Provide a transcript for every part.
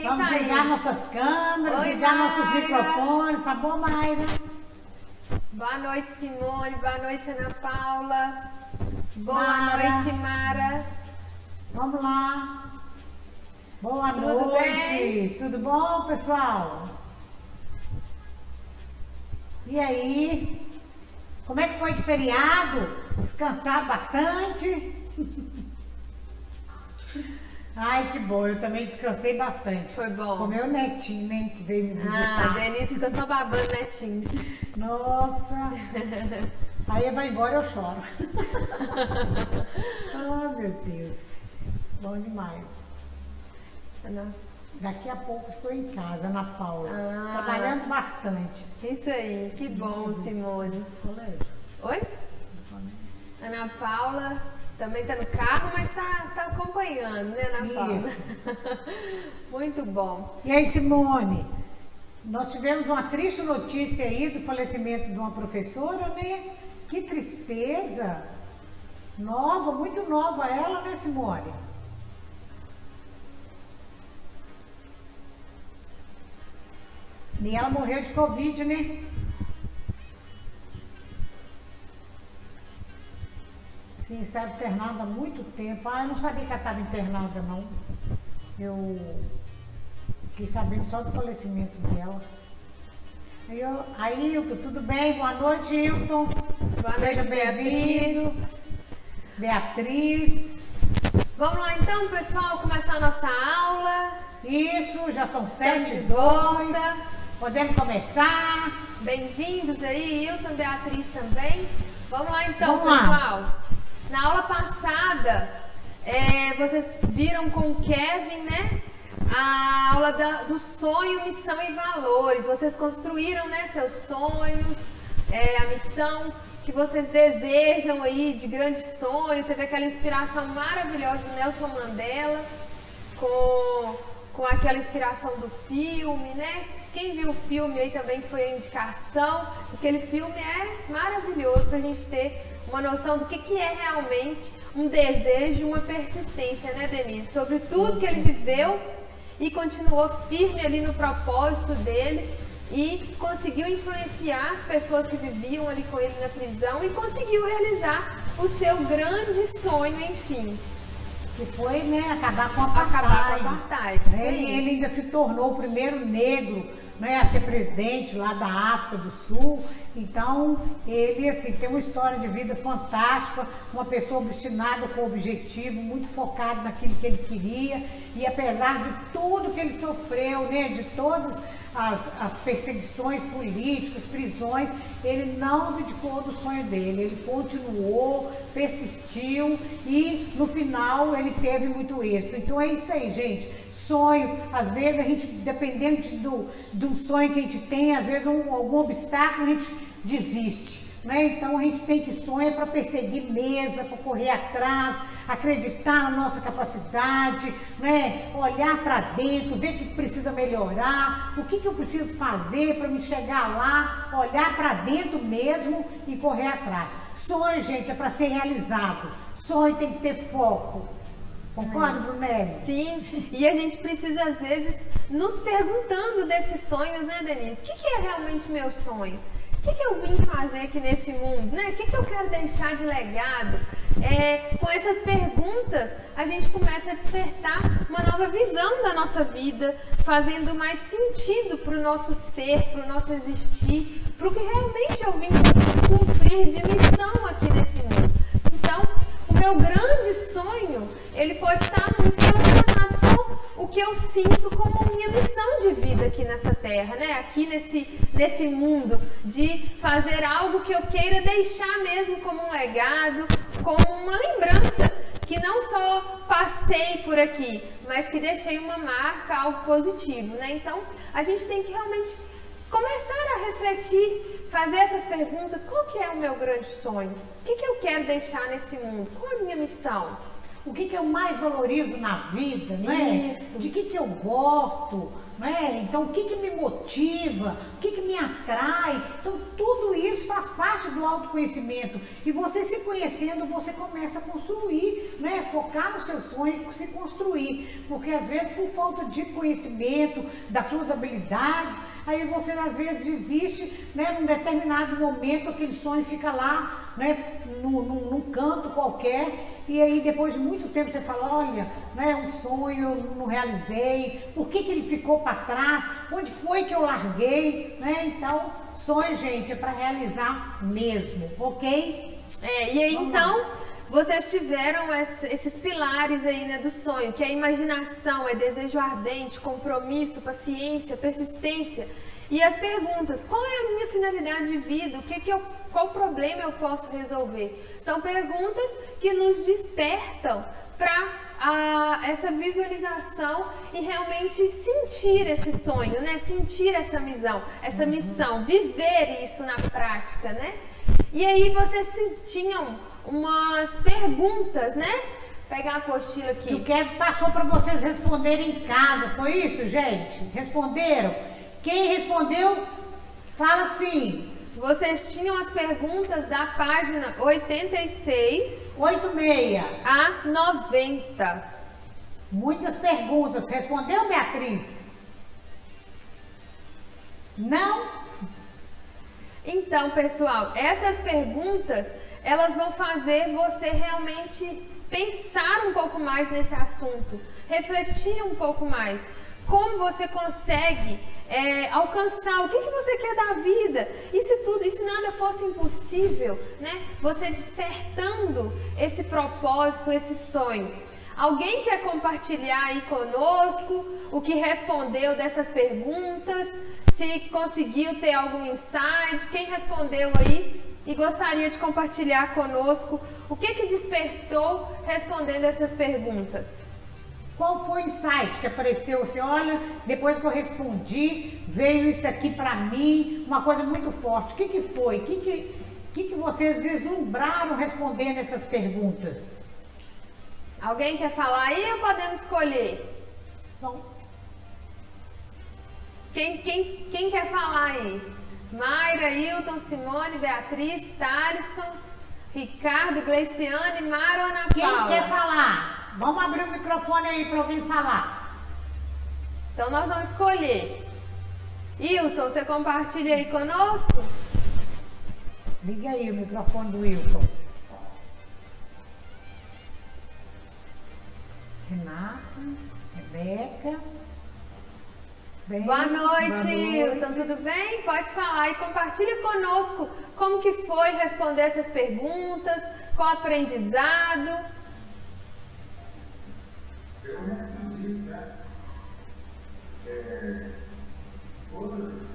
Quem Vamos tá ligar aí? nossas câmeras, Oi, ligar nossos Mayra. microfones, tá bom, Mayra? Boa noite, Simone. Boa noite, Ana Paula. Boa Mara. noite, Mara. Vamos lá. Boa Tudo noite. bem? Tudo bom, pessoal? E aí? Como é que foi de feriado? Descansaram bastante? Ai, que bom. Eu também descansei bastante. Foi bom. Com meu netinho, né, que veio me Ah, visitar. Denise ficou só babando, netinho. Nossa. Aí vai embora, eu choro. Oh, meu Deus. Bom demais. Daqui a pouco estou em casa, Ana Paula. Trabalhando bastante. Isso aí, que bom, Simone. Oi? Ana Paula também tá no carro, mas tá acompanhando, né, Ana Paula? Muito bom. E aí, Simone? Nós tivemos uma triste notícia aí do falecimento de uma professora, né? Que tristeza. Nova, muito nova ela, né, Simone? E ela morreu de Covid, né? Sim, estava internada há muito tempo. Ah, eu não sabia que ela estava internada, não. Eu fiquei sabendo só do falecimento dela. Aí, Hilton, tudo bem? Boa noite, Hilton. Boa Seja noite, bem-vindo. Beatriz. Beatriz. Vamos lá então, pessoal, começar a nossa aula. Isso, já são Estamos 7 de e volta. Podemos começar. Bem-vindos aí, Hilton, Beatriz também. Vamos lá então, Vamos lá. pessoal. Na aula passada, vocês viram com o Kevin, né? A aula do sonho, missão e valores. Vocês construíram, né, seus sonhos, a missão que vocês desejam aí de grande sonho. Teve aquela inspiração maravilhosa do Nelson Mandela, com aquela inspiração do filme, né? Quem viu o filme aí também, que foi a indicação, aquele filme é maravilhoso pra gente ter uma noção do que é realmente um desejo, uma persistência, né, Denise? Sobre tudo que ele viveu e continuou firme ali no propósito dele e conseguiu influenciar as pessoas que viviam ali com ele na prisão e conseguiu realizar o seu grande sonho, enfim. Que foi, né, acabar com a apartheid. Acabar com a apartheid, E ele ainda se tornou o primeiro negro, né, a ser presidente lá da África do Sul. Então, ele, assim, tem uma história de vida fantástica, uma pessoa obstinada com o objetivo, muito focado naquilo que ele queria. E apesar de tudo que ele sofreu, né, de todas as perseguições políticas, prisões, ele não abdicou do sonho dele, ele continuou, persistiu e no final ele teve muito êxito. Então é isso aí, gente. Sonho, às vezes a gente, dependendo do sonho que a gente tem, às vezes algum obstáculo a gente desiste. Né? Então a gente tem que sonhar para perseguir mesmo, para correr atrás, acreditar na nossa capacidade, né? Olhar para dentro, ver o que precisa melhorar, o que eu preciso fazer para me chegar lá, olhar para dentro mesmo e correr atrás. Sonho, gente, é para ser realizado. Sonho tem que ter foco. Concorda, Brunelli? Sim, e a gente precisa às vezes nos perguntando desses sonhos, né, Denise? O que é realmente meu sonho? O que eu vim fazer aqui nesse mundo? Né? O que eu quero deixar de legado? Com essas perguntas, a gente começa a despertar uma nova visão da nossa vida, fazendo mais sentido para o nosso ser, para o nosso existir, para o que realmente eu vim cumprir de missão aqui nesse mundo. Então, o meu grande sonho, ele pode estar muito relacionado com o que eu sinto como minha missão de vida aqui nessa terra, né? Aqui nesse mundo, de fazer algo que eu queira deixar mesmo como um legado, como uma lembrança, que não só passei por aqui, mas que deixei uma marca, algo positivo, né? Então, a gente tem que realmente começar a refletir, fazer essas perguntas. Qual que é o meu grande sonho? O que eu quero deixar nesse mundo? Qual é a minha missão? o que eu mais valorizo na vida, não é? Isso. De que eu gosto, não é? Então, o que me motiva, o que me atrai. Então, tudo isso faz parte do autoconhecimento. E você se conhecendo, você começa a construir, né? Focar no seu sonho e se construir. Porque, às vezes, por falta de conhecimento das suas habilidades, aí você, às vezes, desiste, né? Num determinado momento, aquele sonho fica lá, né? Num canto qualquer. E aí, depois de muito tempo, você fala, olha, né, um sonho eu não realizei, por que ele ficou para trás, onde foi que eu larguei, né? Então, sonho, gente, é para realizar mesmo, ok? E aí, então, vocês tiveram esses pilares aí, né, do sonho, que é imaginação, é desejo ardente, compromisso, paciência, persistência. E as perguntas, qual é a minha finalidade de vida? Qual problema eu posso resolver? São perguntas que nos despertam para essa visualização e realmente sentir esse sonho, né? Sentir essa missão, viver isso na prática, né? E aí vocês tinham umas perguntas, né? Vou pegar a apostila aqui. O Kevin passou para vocês responderem em casa, foi isso, gente? Responderam? Quem respondeu, fala sim. Vocês tinham as perguntas da página 86 86 a 90. Muitas perguntas. Respondeu, Beatriz? Não? Então, pessoal, essas perguntas, elas vão fazer você realmente pensar um pouco mais nesse assunto, refletir um pouco mais. Como você consegue alcançar, o que você quer da vida? E se nada fosse impossível, né? Você despertando esse propósito, esse sonho. Alguém quer compartilhar aí conosco o que respondeu dessas perguntas? Se conseguiu ter algum insight? Quem respondeu aí e gostaria de compartilhar conosco o que despertou respondendo essas perguntas? Qual foi o insight que apareceu? Você olha, depois que eu respondi, veio isso aqui para mim, uma coisa muito forte. O que foi? O que vocês vislumbraram respondendo essas perguntas? Alguém quer falar aí ou podemos escolher? Quem quer falar aí? Mayra, Hilton, Simone, Beatriz, Thalisson, Ricardo, Gleiciane, Mara ou Ana Paula? Quem quer falar? Vamos abrir o microfone aí para alguém falar. Então nós vamos escolher. Hilton, você compartilha aí conosco? Liga aí o microfone do Hilton. Renata, Rebeca. Boa noite, Hilton, tudo bem? Pode falar e compartilha conosco como que foi responder essas perguntas, qual aprendizado. Eu respondi, né? Todas.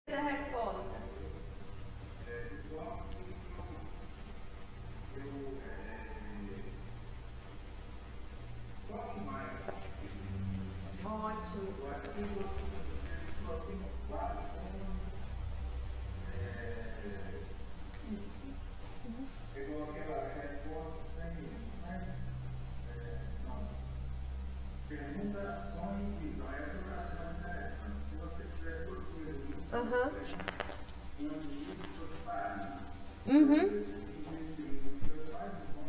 A resposta. Ótimo. Pegou aquela resposta sem, não. Pergunta, sonho e visão. Essa oração é interessante. Se você tiver procurado isso, Aham. onde isso seus pais, Uhum. seus pais vão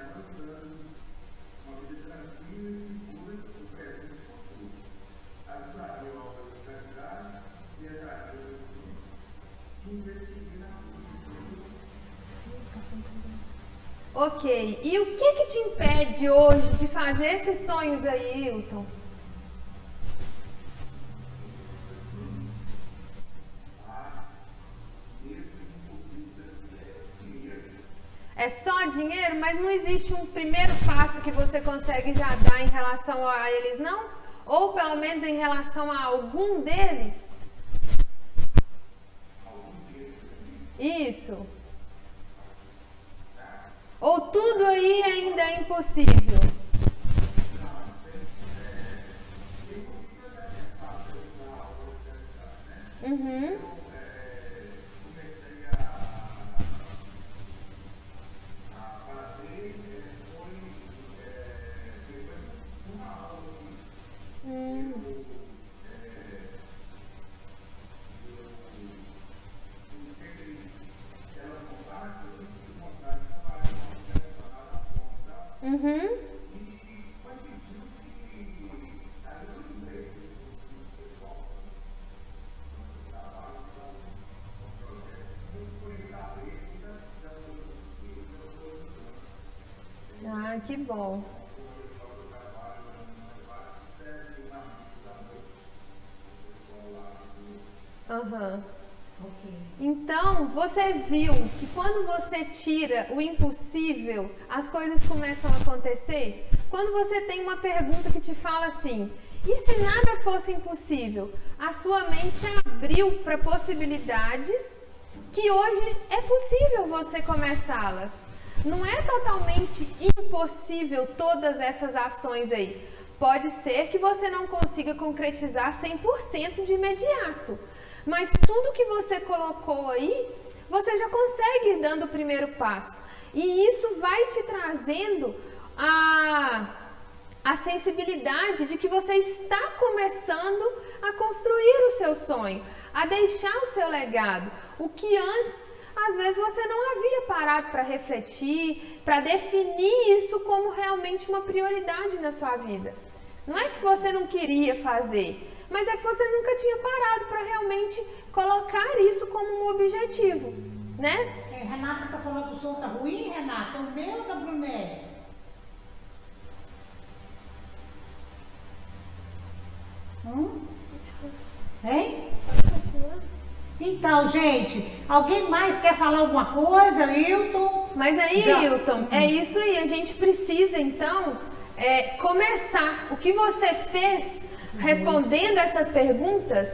avançando, uma vida tranquila e segura do presente e futuro. Ajudar a obra de caridade e a investigar na Ok. E o que te impede hoje de fazer esses sonhos aí, Hilton? É só dinheiro, mas não existe um primeiro passo que você consegue já dar em relação a eles, não? Ou pelo menos em relação a algum deles? Isso. Ou tudo aí ainda é impossível? Uhum. Uhum. Ah, que bom. Aham. Então, você viu que quando você tira o impossível, as coisas começam a acontecer? Quando você tem uma pergunta que te fala assim, e se nada fosse impossível? A sua mente abriu para possibilidades que hoje é possível você começá-las. Não é totalmente impossível todas essas ações aí. Pode ser que você não consiga concretizar 100% de imediato. Mas tudo que você colocou aí, você já consegue ir dando o primeiro passo. E isso vai te trazendo a sensibilidade de que você está começando a construir o seu sonho, a deixar o seu legado. O que antes, às vezes, você não havia parado para refletir, para definir isso como realmente uma prioridade na sua vida. Não é que você não queria fazer, mas é que você nunca tinha parado para realmente colocar isso como um objetivo, né? Renata tá falando que o som tá ruim, Renata? O meu da Brunelli? Hein? Então, gente, alguém mais quer falar alguma coisa, Hilton? Mas aí, Hilton, é isso aí, a gente precisa então começar. O que você fez respondendo essas perguntas,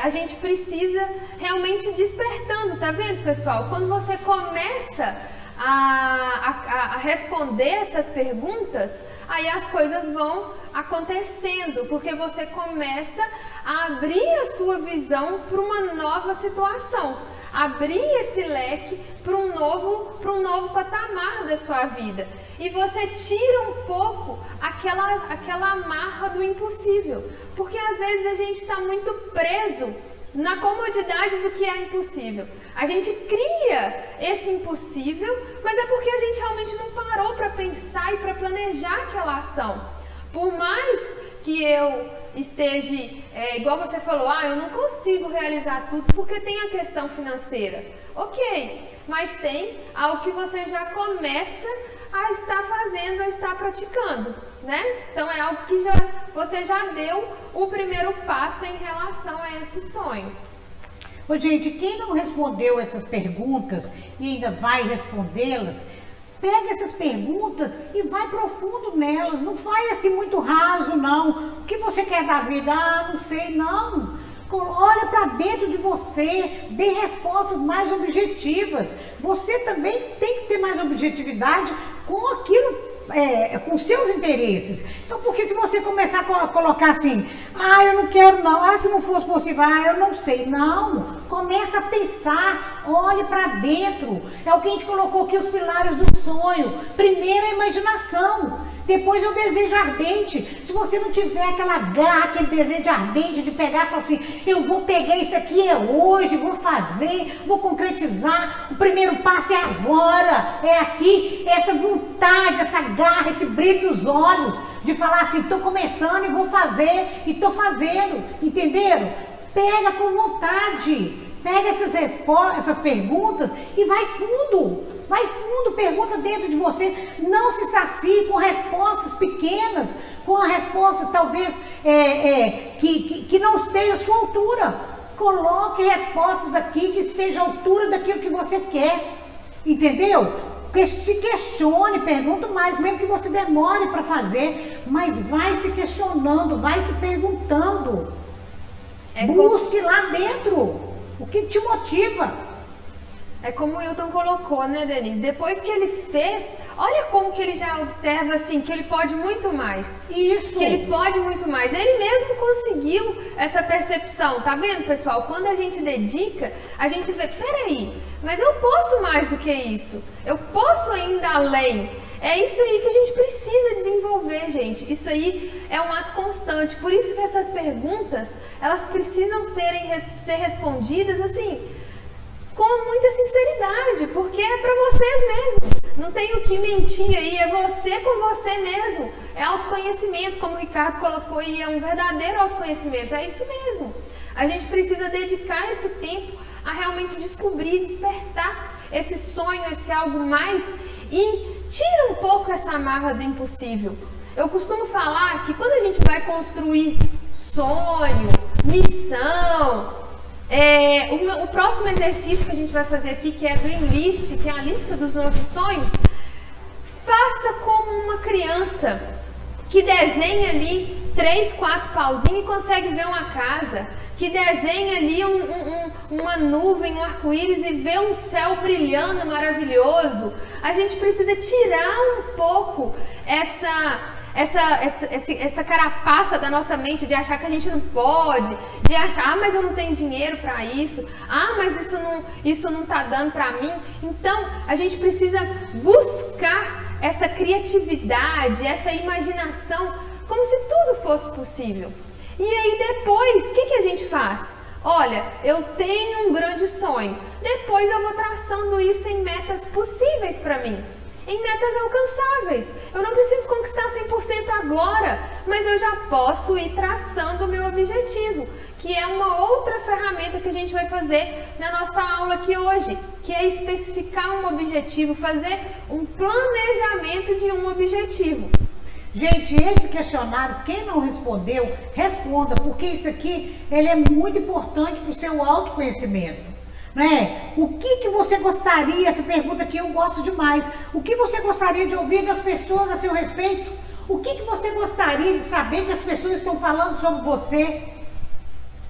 a gente precisa realmente despertando, tá vendo, pessoal? Quando você começa a responder essas perguntas, aí as coisas vão acontecendo, porque você começa a abrir a sua visão para uma nova situação, abrir esse leque para um novo patamar da sua vida. E você tira um pouco aquela amarra do impossível, porque às vezes a gente está muito preso na comodidade do que é impossível. A gente cria esse impossível, mas é porque a gente realmente não parou para pensar e para planejar aquela ação. Por mais que eu esteja, igual você falou, eu não consigo realizar tudo porque tem a questão financeira. Ok, mas tem algo que você já começa a estar fazendo, a estar praticando, né? Então é algo que você já deu o primeiro passo em relação a esse sonho. Ô, gente, quem não respondeu essas perguntas e ainda vai respondê-las, pega essas perguntas e vai profundo nelas. Não vai assim muito raso, não. O que você quer da vida? Não sei, não. Olha para dentro de você, dê respostas mais objetivas. Você também tem que ter mais objetividade com aquilo com seus interesses. Então, porque se você começar a colocar assim, eu não quero não, se não fosse possível, eu não sei. Não, começa a pensar, olhe para dentro. É o que a gente colocou aqui, os pilares do sonho. Primeiro a imaginação, depois é o desejo ardente. Se você não tiver aquela garra, aquele desejo ardente de pegar e falar assim, eu vou pegar isso aqui hoje, vou fazer, vou concretizar, o primeiro passo é agora, é aqui, essa vontade, essa garra, esse brilho nos olhos, de falar assim, estou começando e vou fazer, e estou fazendo, entenderam? Pega com vontade, pega essas perguntas e vai fundo, pergunta dentro de você, não se sacie com respostas pequenas, com a resposta talvez que não esteja à sua altura. Coloque respostas aqui que estejam à altura daquilo que você quer, entendeu? Se questione, pergunta mais, mesmo que você demore para fazer, mas vai se questionando, vai se perguntando. Busque lá dentro o que te motiva. É como o Wilton colocou, né, Denise? Depois que ele fez, olha como que ele já observa assim, que ele pode muito mais. Isso. Que ele pode muito mais. Ele mesmo conseguiu essa percepção, tá vendo, pessoal? Quando a gente dedica, a gente vê, peraí, mas eu posso mais do que isso. Eu posso ainda além. É isso aí que a gente precisa desenvolver, gente. Isso aí é um ato constante. Por isso que essas perguntas, elas precisam ser respondidas assim, com muita sinceridade, porque é para vocês mesmos. Não tem o que mentir aí, é você com você mesmo. É autoconhecimento, como o Ricardo colocou, e é um verdadeiro autoconhecimento. É isso mesmo. A gente precisa dedicar esse tempo a realmente descobrir, despertar esse sonho, esse algo mais, e tira um pouco essa amarra do impossível. Eu costumo falar que quando a gente vai construir sonho, missão, o próximo exercício que a gente vai fazer aqui, que é Dream List, que é a lista dos nossos sonhos, faça como uma criança que desenha ali 3, 4 pauzinhos e consegue ver uma casa, que desenha ali uma nuvem, um arco-íris e vê um céu brilhando maravilhoso. A gente precisa tirar um pouco essa carapaça da nossa mente de achar que a gente não pode, de achar, mas eu não tenho dinheiro para isso, mas isso não tá dando para mim. Então, a gente precisa buscar essa criatividade, essa imaginação, como se tudo fosse possível. E aí depois, o que a gente faz? Olha, eu tenho um grande sonho, depois eu vou traçando isso em metas possíveis para mim. Em metas alcançáveis. Eu não preciso conquistar 100% agora, mas eu já posso ir traçando o meu objetivo, que é uma outra ferramenta que a gente vai fazer na nossa aula aqui hoje, que é especificar um objetivo, fazer um planejamento de um objetivo. Gente, esse questionário, quem não respondeu, responda, porque isso aqui ele é muito importante para o seu autoconhecimento. Né? O que você gostaria, essa pergunta aqui eu gosto demais, o que você gostaria de ouvir das pessoas a seu respeito? O que você gostaria de saber que as pessoas estão falando sobre você?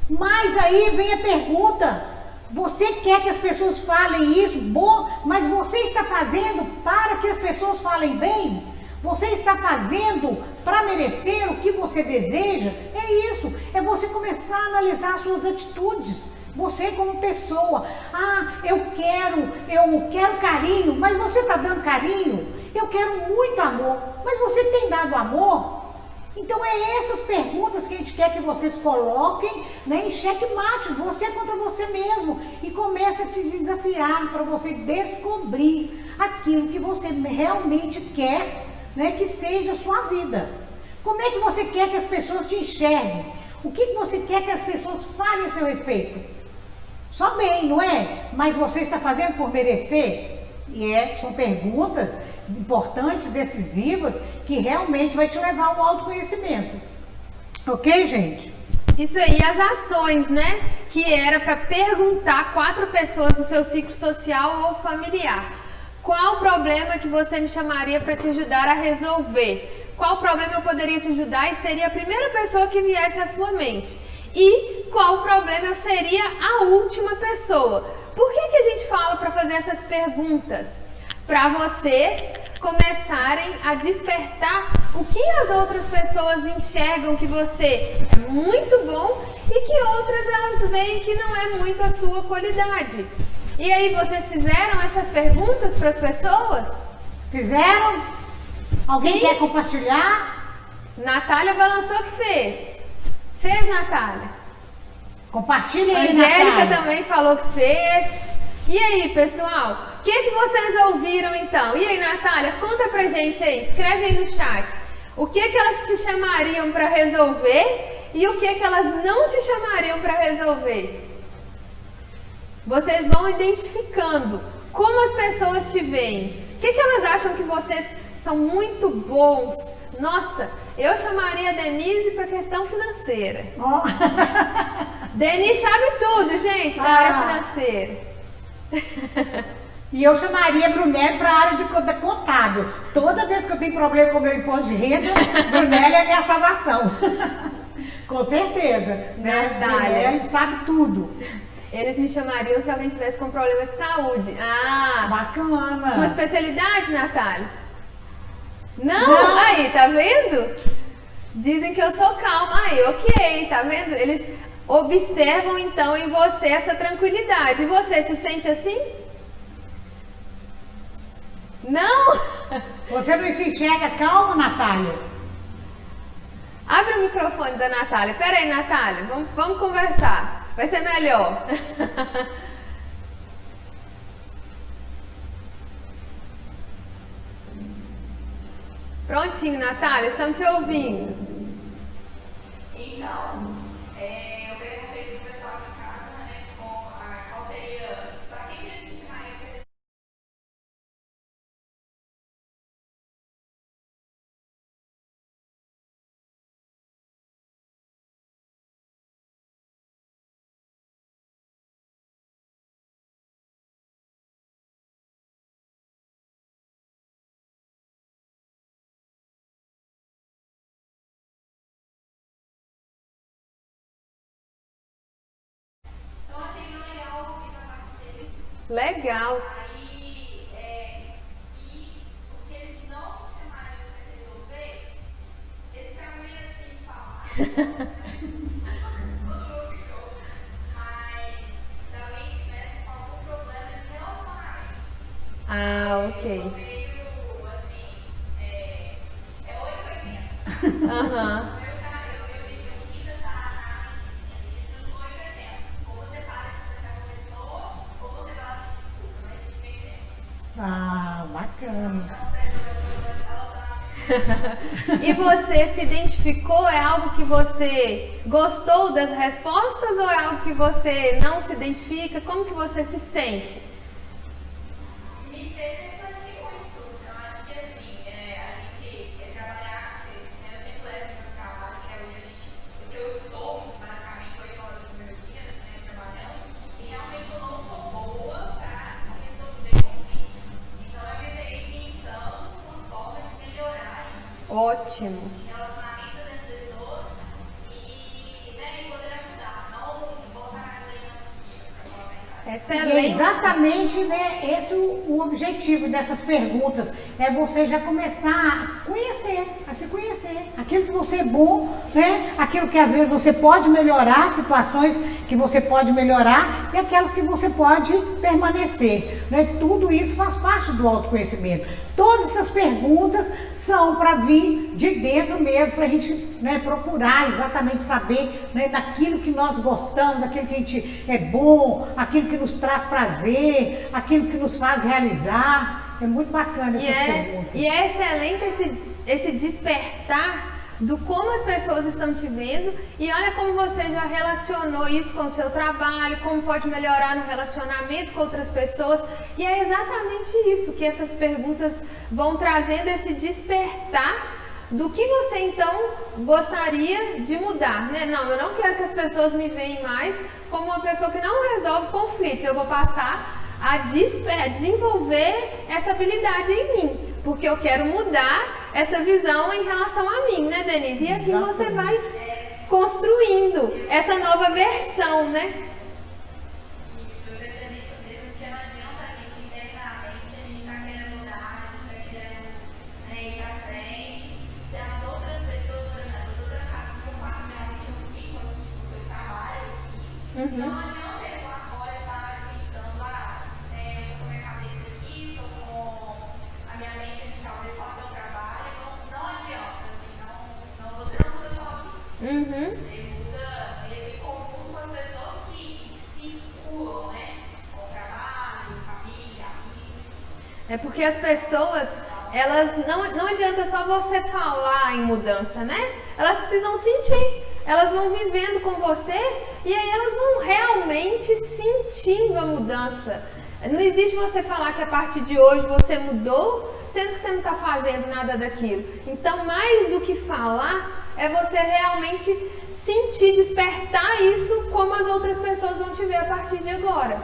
Mas aí vem a pergunta, você quer que as pessoas falem isso, bom, mas você está fazendo para que as pessoas falem bem? Você está fazendo para merecer o que você deseja? É isso, é você começar a analisar suas atitudes. Você como pessoa, eu quero carinho, mas você está dando carinho? Eu quero muito amor, mas você tem dado amor? Então é essas perguntas que a gente quer que vocês coloquem, né, em xeque-mate, você contra você mesmo, e comece a te desafiar para você descobrir aquilo que você realmente quer, né, que seja a sua vida. Como é que você quer que as pessoas te enxerguem? O que você quer que as pessoas falem a seu respeito? Só bem, não é? Mas você está fazendo por merecer? E são perguntas importantes, decisivas, que realmente vai te levar ao autoconhecimento. Ok, gente? Isso aí, as ações, né? Que era para perguntar 4 pessoas do seu ciclo social ou familiar. Qual o problema que você me chamaria para te ajudar a resolver? Qual problema eu poderia te ajudar e seria a primeira pessoa que viesse à sua mente? E qual problema eu seria a última pessoa? Por que a gente fala para fazer essas perguntas? Para vocês começarem a despertar o que as outras pessoas enxergam que você é muito bom e que outras elas veem que não é muito a sua qualidade. E aí, vocês fizeram essas perguntas para as pessoas? Fizeram? Alguém Sim. quer compartilhar? Natália balançou que fez. Fez, Natália? Compartilha aí, Angélica Natália. também falou que fez. E aí, pessoal? O que vocês ouviram então? E aí, Natália, conta pra gente aí, escreve aí no chat. O que elas te chamariam para resolver e o que elas não te chamariam para resolver? Vocês vão identificando como as pessoas te veem. O que elas acham que vocês são muito bons? Nossa, eu chamaria a Denise para questão financeira. Ó. Denise sabe tudo, gente, da área financeira. E eu chamaria a Brunelli para a área de contábil. Toda vez que eu tenho problema com o meu imposto de renda, Brunelli é minha salvação. Com certeza. Né? Natália. Brunelli sabe tudo. Eles me chamariam se alguém tivesse com problema de saúde. Ah, Bacana. sua especialidade, Natália? Não? Não. Aí, tá vendo? Dizem que eu sou calma. Aí, ok, tá vendo? Eles observam então em você essa tranquilidade. E você se sente assim? Não? Você não se enxerga calma, Natália? Abre o microfone da Natália. Pera aí, Natália, vamos conversar. Vai ser melhor. Prontinho, Natália, estamos te ouvindo. Então, eu perguntei para o pessoal de casa, né, qual seria, para quem que eles chamariam. Então, achei bem legal ouvir da parte deles. Legal. Aí, e o que eles não chamariam para resolver, eles ficaram meio assim de falar. Mas, também, né, com algum problema de relacionamento. Ah, ok. Meio, assim, é 880. Aham. Eu fiz essa análise no 880. Ou você para de conversar com a pessoa, ou você fala assim, desculpa, mas a gente meio tempo. Ah, bacana. E você se identificou? É algo que você gostou das respostas ou é algo que você não se identifica? Como que você se sente? Me fez refletir muito. Eu acho que assim, a gente trabalhar, eu sempre levo para o trabalho, que é o que eu estou basicamente 8 horas do meu dia, né, trabalhando, e realmente eu não sou boa para resolver conflitos. Então eu me vejo pensando uma forma de melhorar isso, Ótimo. relacionamento das pessoas e, né, e poder ajudar, não voltar na para E é Excelente. exatamente, né, esse o objetivo dessas perguntas, é você já começar a conhecer, a se conhecer, aquilo que você é bom, né, aquilo que às vezes você pode melhorar, situações que você pode melhorar e aquelas que você pode permanecer, né, tudo isso faz parte do autoconhecimento. Todas essas perguntas são para vir de dentro mesmo, para a gente, né, procurar exatamente saber, né, daquilo que nós gostamos, daquilo que a gente é bom, aquilo que nos traz prazer, aquilo que nos faz realizar. É muito bacana essas perguntas. E é excelente esse despertar do como as pessoas estão te vendo e olha como você já relacionou isso com o seu trabalho, como pode melhorar no relacionamento com outras pessoas e é exatamente isso que essas perguntas vão trazendo, esse despertar do que você então gostaria de mudar, né? Não, eu não quero que as pessoas me vejam mais como uma pessoa que não resolve conflitos, eu vou passar a desenvolver essa habilidade em mim, porque eu quero mudar essa visão em relação a mim, né, Denise? E assim você vai construindo essa nova versão, né? Isso, eu acredito mesmo que não adianta a gente internamente, a gente tá querendo mudar, a gente tá querendo Então não adianta ele lá fora estar pensando, eu tô com a minha cabeça aqui, tô com a minha mente aqui, talvez só meu trabalho. Não adianta, assim, você não muda sua vida. Ele confunde com as pessoas que circulam, né? Com o trabalho, família, amigos. É porque as pessoas, elas não adianta só você falar em mudança, né? Elas precisam sentir. Elas vão vivendo com você e aí elas vão realmente sentindo a mudança. Não existe você falar que a partir de hoje você mudou, sendo que você não está fazendo nada daquilo. Então, mais do que falar, é você realmente sentir, despertar isso como as outras pessoas vão te ver a partir de agora.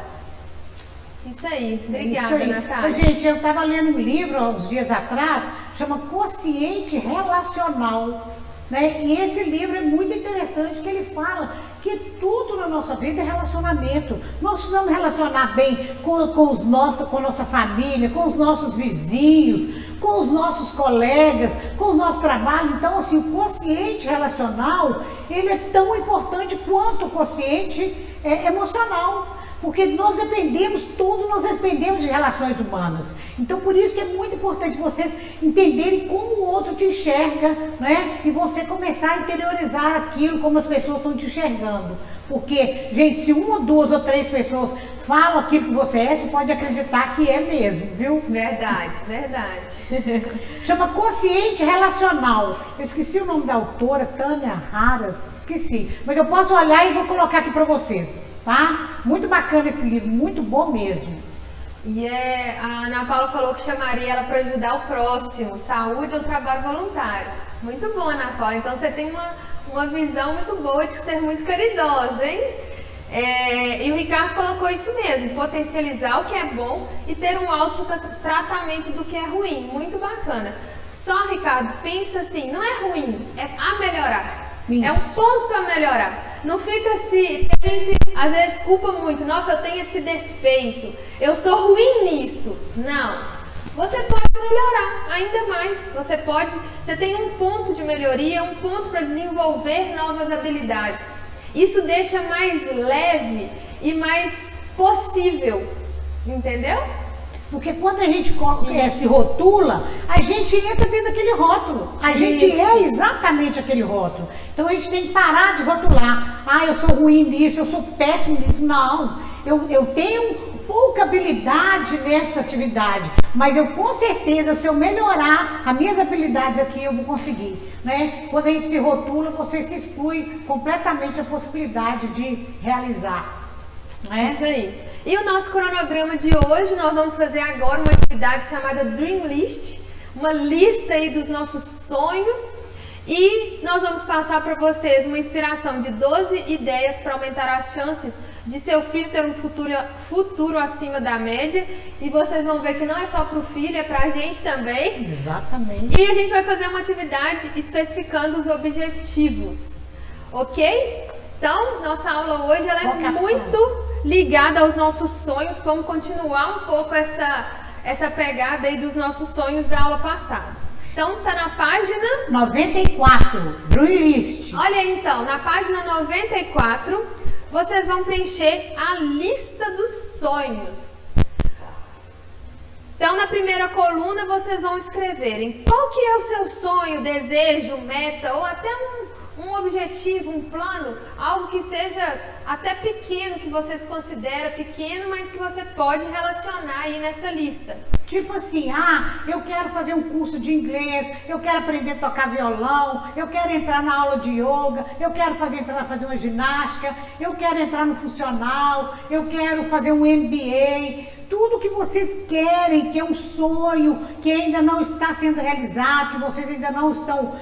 Isso aí. Obrigada, Natália. Gente, eu estava lendo um livro há uns dias atrás, chama Quociente Relacional. Né? E esse livro é muito interessante, que ele fala que tudo na nossa vida é relacionamento. Nós precisamos relacionar bem com a nossa família, com os nossos vizinhos, com os nossos colegas, com o nosso trabalho. Então, assim, o quociente relacional, ele é tão importante quanto o quociente emocional. Porque nós dependemos de relações humanas. Então, por isso que é muito importante vocês entenderem como o outro te enxerga, né? E você começar a interiorizar aquilo como as pessoas estão te enxergando. Porque, gente, se uma, duas ou três pessoas falam aquilo que você é, você pode acreditar que é mesmo, viu? Verdade, verdade. Chama Quociente Relacional. Eu esqueci o nome da autora, Tânia Haras, esqueci. Mas eu posso olhar e vou colocar aqui para vocês. Tá? Muito bacana esse livro, muito bom mesmo. E a Ana Paula falou que chamaria ela para ajudar o próximo, saúde ou trabalho voluntário. Muito bom, Ana Paula. Então você tem uma visão muito boa de ser muito caridosa, hein? E o Ricardo colocou isso mesmo, potencializar o que é bom e ter um autotratamento do que é ruim. Muito bacana. Só, Ricardo, pensa assim, não é ruim, é a melhorar. Isso. É um ponto a melhorar. Não fica assim, a gente às vezes culpa muito, nossa, eu tenho esse defeito, eu sou ruim nisso. Não, você pode melhorar ainda mais, você tem um ponto de melhoria, um ponto para desenvolver novas habilidades. Isso deixa mais leve e mais possível, entendeu? Porque quando a gente se rotula, a gente entra dentro daquele rótulo. A gente é exatamente aquele rótulo. Então a gente tem que parar de rotular. Eu sou ruim nisso, eu sou péssimo nisso. Não, eu tenho pouca habilidade nessa atividade. Mas eu com certeza, se eu melhorar as minhas habilidades aqui, eu vou conseguir. Né? Quando a gente se rotula, você se exclui completamente a possibilidade de realizar. Né? Isso aí. E o nosso cronograma de hoje, nós vamos fazer agora uma atividade chamada Dream List, uma lista aí dos nossos sonhos, e nós vamos passar para vocês uma inspiração de 12 ideias para aumentar as chances de seu filho ter um futuro acima da média, e vocês vão ver que não é só para o filho, é para a gente também. Exatamente. E a gente vai fazer uma atividade especificando os objetivos, ok? Então, nossa aula hoje ela é muito ligada aos nossos sonhos, vamos continuar um pouco essa pegada aí dos nossos sonhos da aula passada. Então, tá na página 94, Dream List. Olha aí, então, na página 94, vocês vão preencher a lista dos sonhos. Então, na primeira coluna, vocês vão escreverem qual que é o seu sonho, desejo, meta, ou até um objetivo, um plano, algo que seja até pequeno, que vocês consideram pequeno, mas que você pode relacionar aí nessa lista. Tipo assim, eu quero fazer um curso de inglês, eu quero aprender a tocar violão, eu quero entrar na aula de yoga, eu quero fazer uma ginástica, eu quero entrar no funcional, eu quero fazer um MBA. Tudo que vocês querem, que é um sonho, que ainda não está sendo realizado, que vocês ainda não estão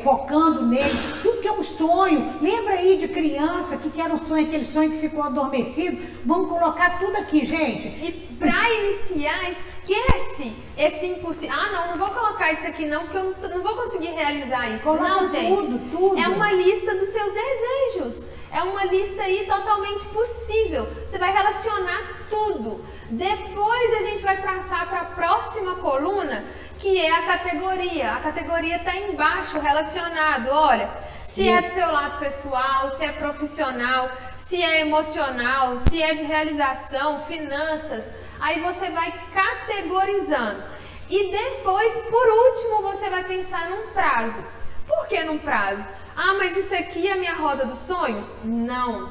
focando nele, tudo que é um sonho. Lembra aí de criança que era um sonho, aquele sonho que ficou adormecido? Vamos colocar tudo aqui, gente. E para iniciar, esquece esse impossível. Não vou colocar isso aqui não, porque eu não vou conseguir realizar isso. Coloca não, gente. Tudo. É uma lista dos seus desejos. É uma lista aí totalmente possível. Você vai relacionar tudo. Depois a gente vai passar para a próxima coluna, que é a categoria. A categoria está embaixo, relacionado. Olha, Se é do seu lado pessoal, se é profissional, se é emocional, se é de realização, finanças. Aí você vai categorizando. E depois, por último, você vai pensar num prazo. Por que num prazo? Ah, mas isso aqui é a minha roda dos sonhos? Não.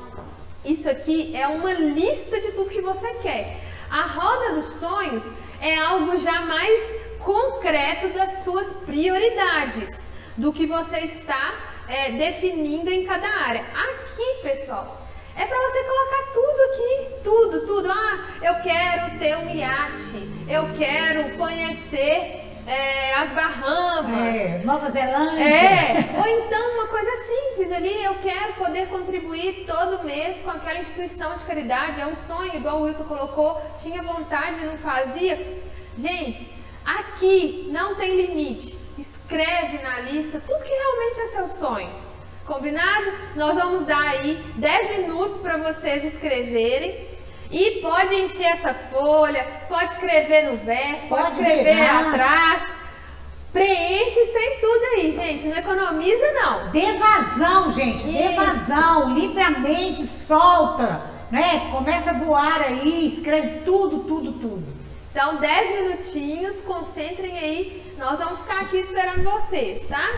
Isso aqui é uma lista de tudo que você quer. A roda dos sonhos é algo já mais concreto das suas prioridades, do que você está definindo em cada área. Aqui, pessoal, é para você colocar tudo aqui, tudo. Ah, eu quero ter um iate, eu quero conhecer as Bahamas. Nova Zelândia. Ou então uma coisa simples ali, eu quero poder contribuir todo mês com aquela instituição de caridade, é um sonho, igual o Wilton colocou, tinha vontade e não fazia. Gente, aqui não tem limite. Escreve na lista tudo que realmente é seu sonho. Combinado? Nós vamos dar aí 10 minutos para vocês escreverem. E pode encher essa folha, pode escrever no verso, pode escrever atrás. Preenche esse trem tudo aí, gente. Não economiza, não. Dê vazão, gente. Dê vazão. Livremente, solta. Né? Começa a voar aí, escreve tudo. Então, 10 minutinhos, concentrem aí. Nós vamos ficar aqui esperando vocês, tá?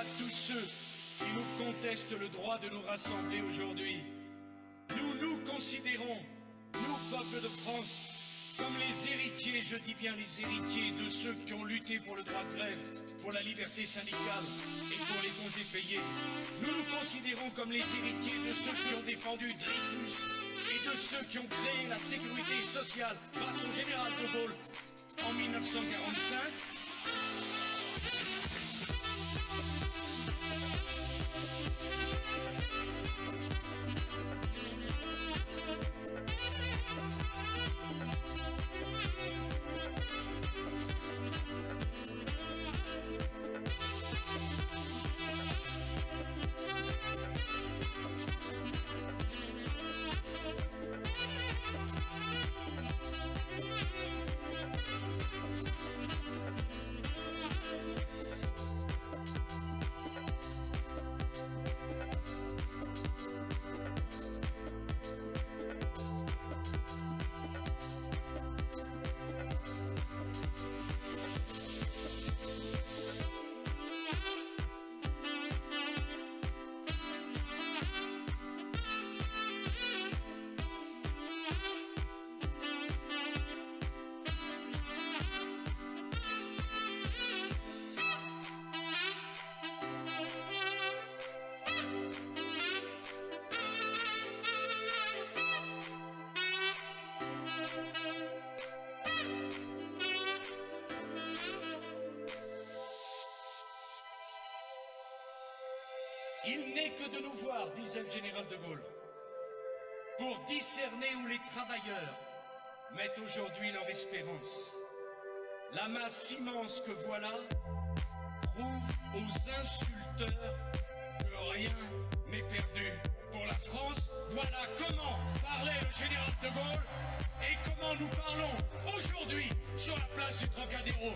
à tous ceux qui nous contestent le droit de nous rassembler aujourd'hui. Nous nous considérons, nous, peuple de France, comme les héritiers, je dis bien les héritiers, de ceux qui ont lutté pour le droit de grève, pour la liberté syndicale et pour les congés payés. Nous nous considérons comme les héritiers de ceux qui ont défendu Dreyfus et de ceux qui ont créé la sécurité sociale grâce au général de Gaulle en 1945. Il n'est que de nous voir, disait le général de Gaulle, pour discerner où les travailleurs mettent aujourd'hui leur espérance. La masse immense que voilà prouve aux insulteurs que rien n'est perdu. Pour la France, voilà comment parlait le général de Gaulle et comment nous parlons aujourd'hui sur la place du Trocadéro.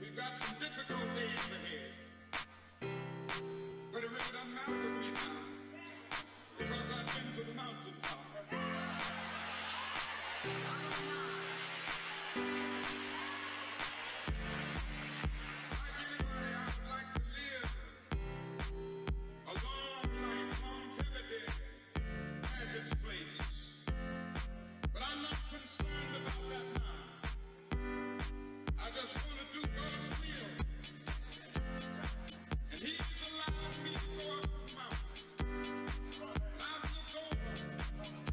We've got some difficult days ahead, but it really doesn't matter with me now, because I've been to the mountaintop. Like anybody, I would like to live a long life. Longevity has its place, but I'm not concerned about that now. I just want to do God's will. And He's allowed me to go up the mountain. And I've looked over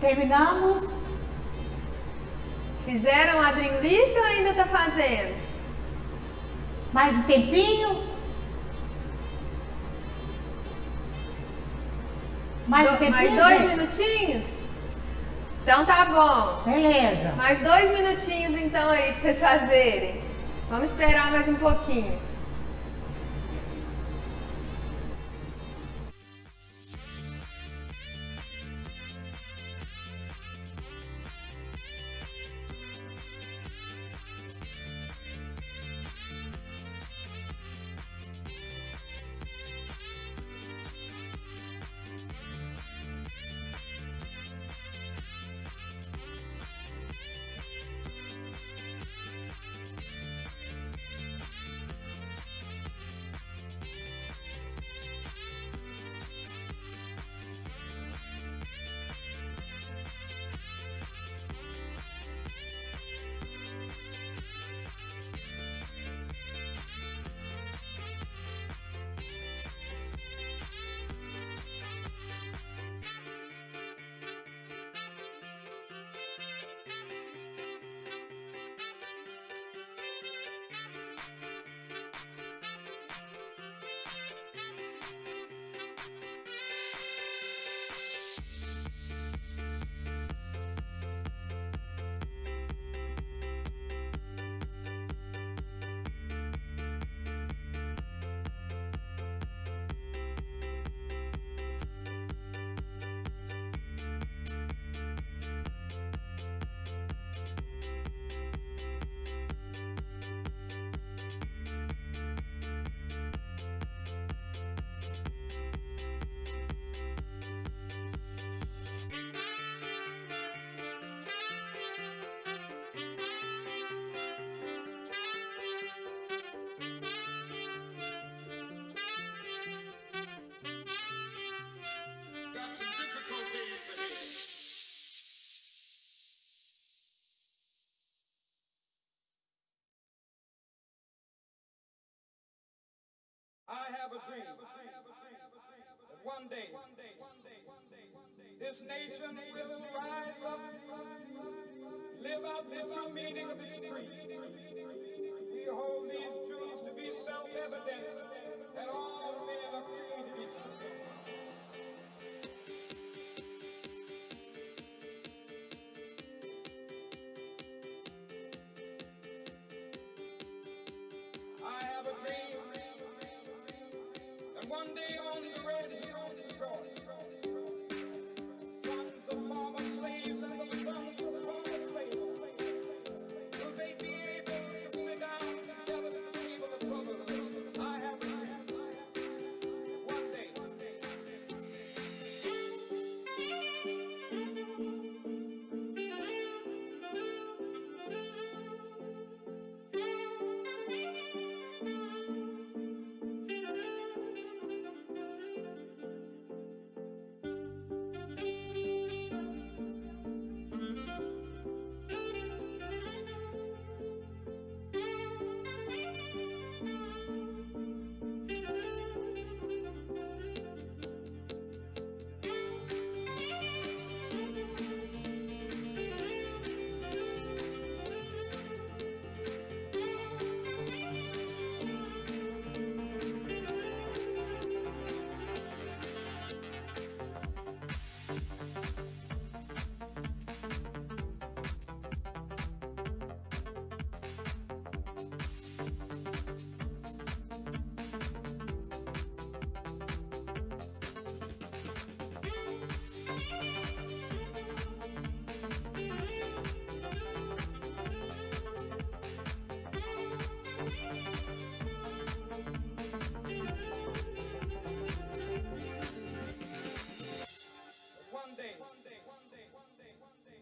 Terminamos? Fizeram a Dream List ou ainda tá fazendo? Mais um tempinho? Mais um tempinho? Mais 2 gente? minutinhos? Então tá bom. Beleza. Mais 2 minutinhos então aí pra vocês fazerem. Vamos esperar mais um pouquinho. I have a dream that one day this nation will rise up, live out the true meaning of its creed. We hold these truths to be self-evident that all men are created equal. I have a dream that one day on the red hills of Georgia, sons of former slaves and the sons of former slaves, will they be able to sit down together at the table of brotherhood? I have a dream. One day.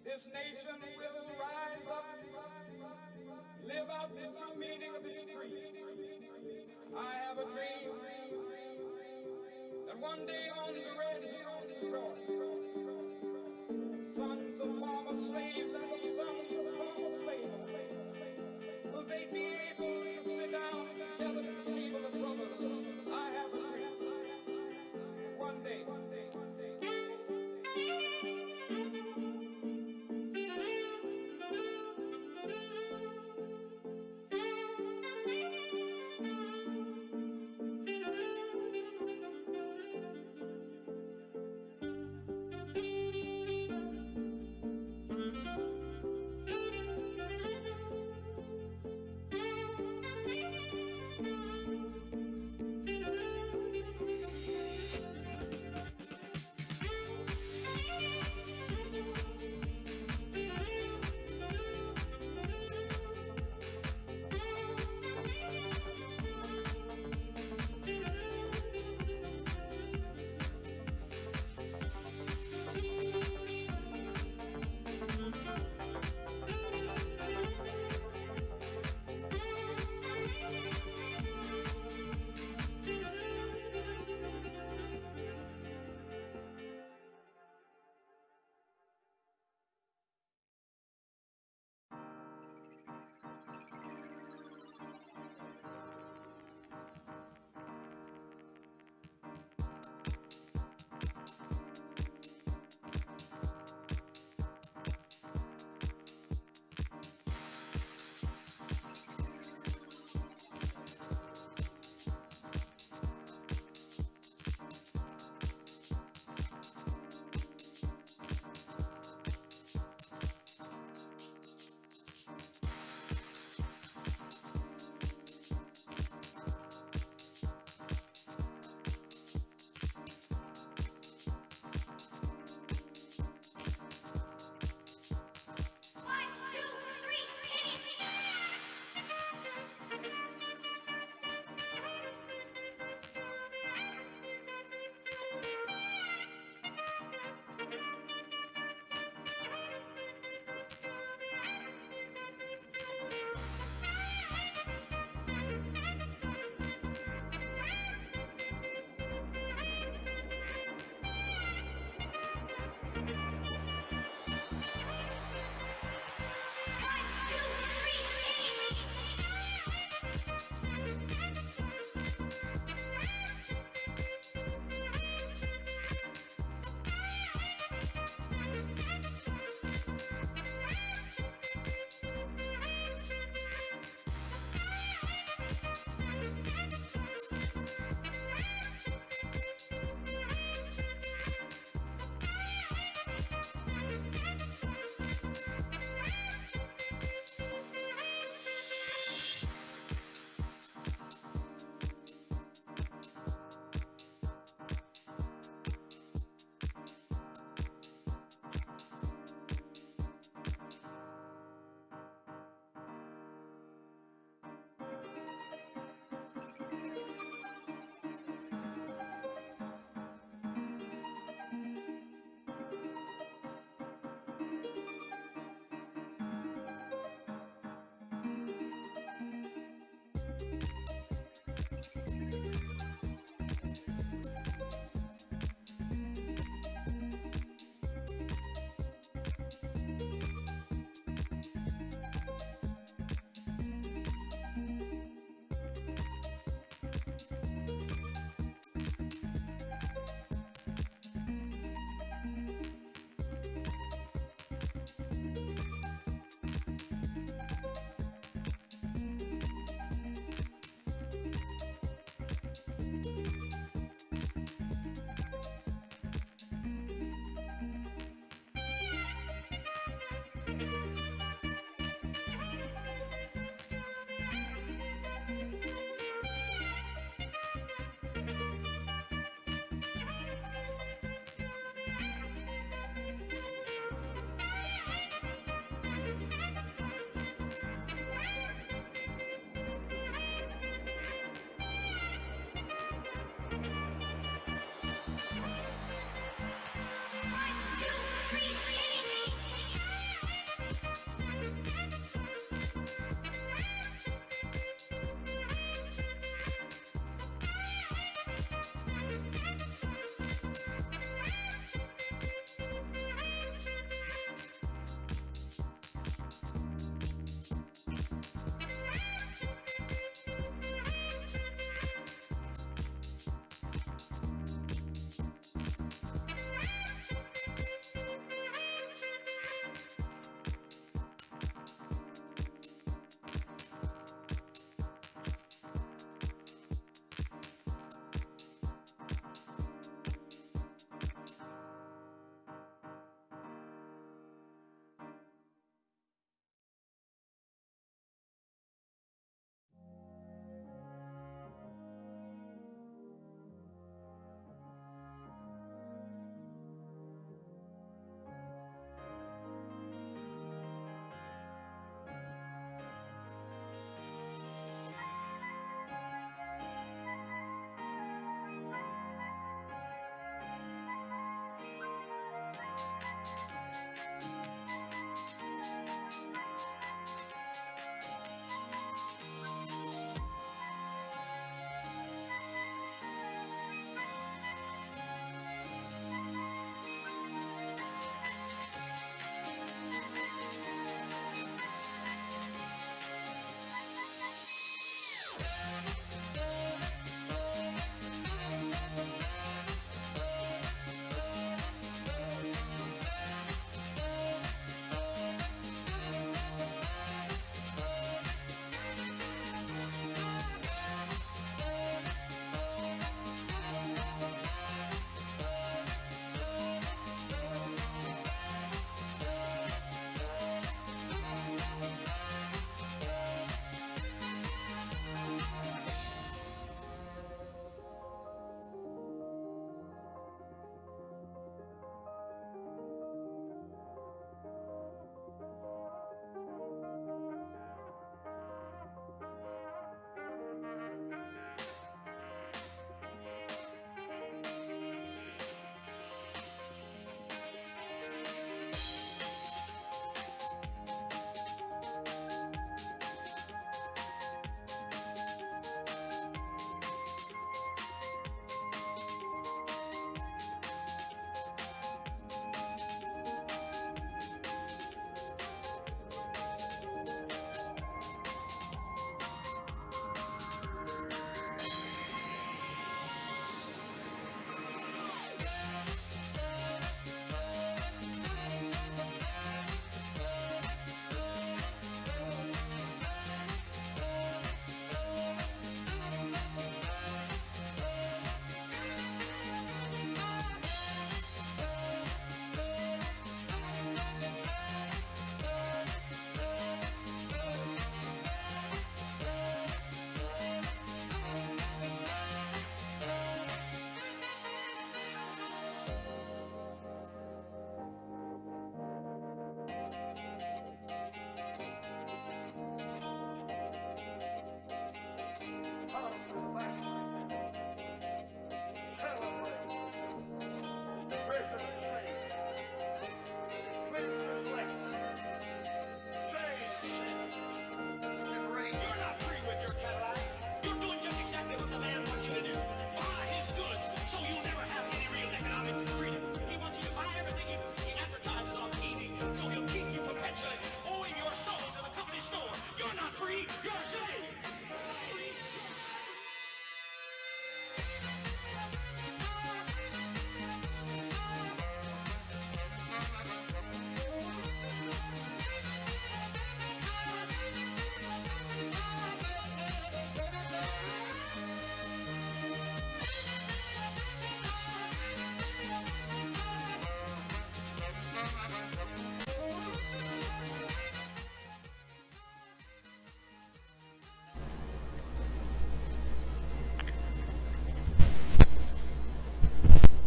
This nation will rise up, live out the true meaning of its creed. I have a dream that one day on the red hills of Georgia, sons of former slaves and the sons of former slaves, will they be able to sit down together at the table of brotherhood? I have a dream.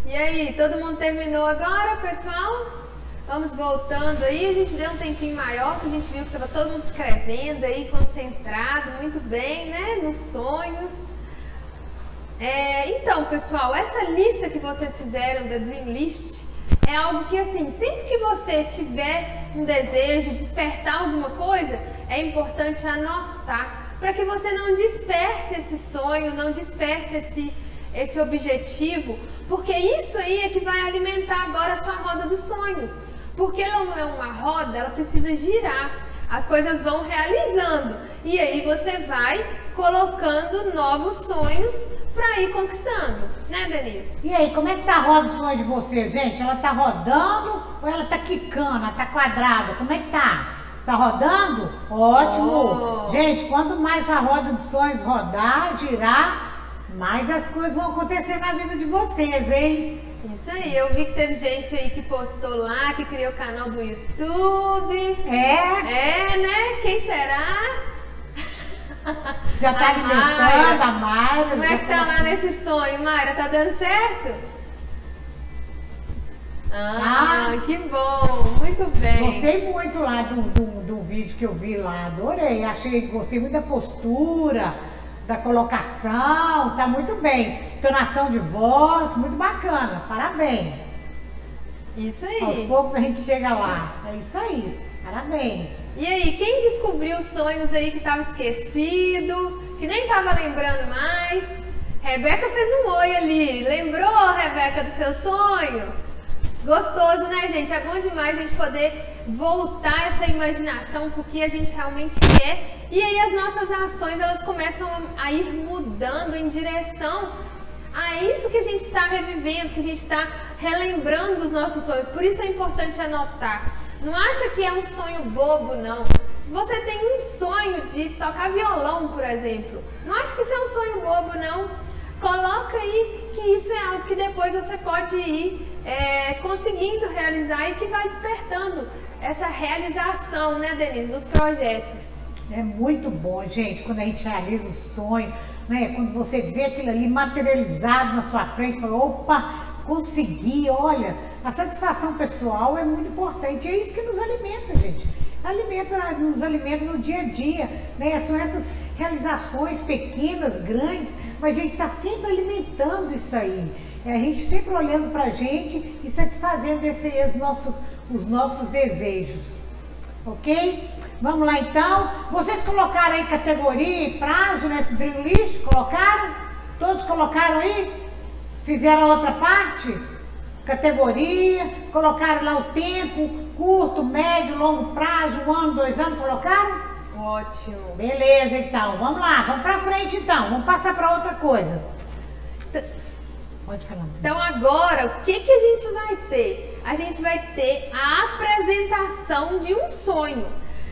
E aí, todo mundo terminou agora, pessoal? Vamos voltando aí, a gente deu um tempinho maior, porque a gente viu que estava todo mundo escrevendo aí, concentrado, muito bem, né, nos sonhos. Então, pessoal, essa lista que vocês fizeram da Dream List é algo que, assim, sempre que você tiver um desejo, despertar alguma coisa, é importante anotar, para que você não disperse esse sonho, não disperse esse objetivo, porque isso aí é que vai alimentar agora a sua roda dos sonhos. Porque ela não é uma roda, ela precisa girar, as coisas vão realizando, e aí você vai colocando novos sonhos para ir conquistando, né, Denise? E aí, como é que tá a roda do sonho de vocês, gente? Ela tá rodando ou ela tá quicando, ela tá quadrada? Como é que tá? Tá rodando? Ótimo! Oh. Gente, quanto mais a roda dos sonhos rodar, girar, mais as coisas vão acontecer na vida de vocês, hein? Isso aí, eu vi que teve gente aí que postou lá, que criou o canal do YouTube. É? Né? Quem será? Já tá A alimentando a Mayra. Como é que tá lá nesse sonho, Mayra? Tá dando certo? Que bom, muito bem. Gostei muito lá do vídeo que eu vi lá, adorei, gostei muito da postura, da colocação, tá muito bem. Entonação de voz, muito bacana, parabéns. Isso aí. Aos poucos a gente chega lá, é isso aí, parabéns. E aí, quem descobriu sonhos aí que estava esquecido, que nem estava lembrando mais? Rebeca fez um oi ali. Lembrou, Rebeca, do seu sonho? Gostoso, né, gente? É bom demais a gente poder voltar essa imaginação pro que a gente realmente quer. E aí as nossas ações, elas começam a ir mudando em direção a isso que a gente está revivendo, que a gente está relembrando dos nossos sonhos. Por isso é importante anotar. Não acha que é um sonho bobo, não. Se você tem um sonho de tocar violão, por exemplo, não acha que isso é um sonho bobo, não. Coloca aí que isso é algo que depois você pode ir conseguindo realizar e que vai despertando essa realização, né, Denise, dos projetos. É muito bom, gente, quando a gente realiza o sonho, né? Quando você vê aquilo ali materializado na sua frente, fala, opa, consegui, olha, a satisfação pessoal é muito importante, é isso que nos alimenta, gente. Nos alimenta no dia a dia, né? São essas realizações pequenas, grandes, mas a gente está sempre alimentando isso aí. A gente sempre olhando pra gente e satisfazendo os nossos desejos, ok? Vamos lá então. Vocês colocaram aí categoria e prazo nesse Dream List? Colocaram? Todos colocaram aí? Fizeram a outra parte? Categoria, colocaram lá o tempo, curto, médio, longo prazo, 1 ano, 2 anos, colocaram? Ótimo. Beleza, então. Vamos lá, vamos pra frente então. Vamos passar pra outra coisa. Pode falar. Então agora, o que a gente vai ter? A gente vai ter a apresentação de um sonho.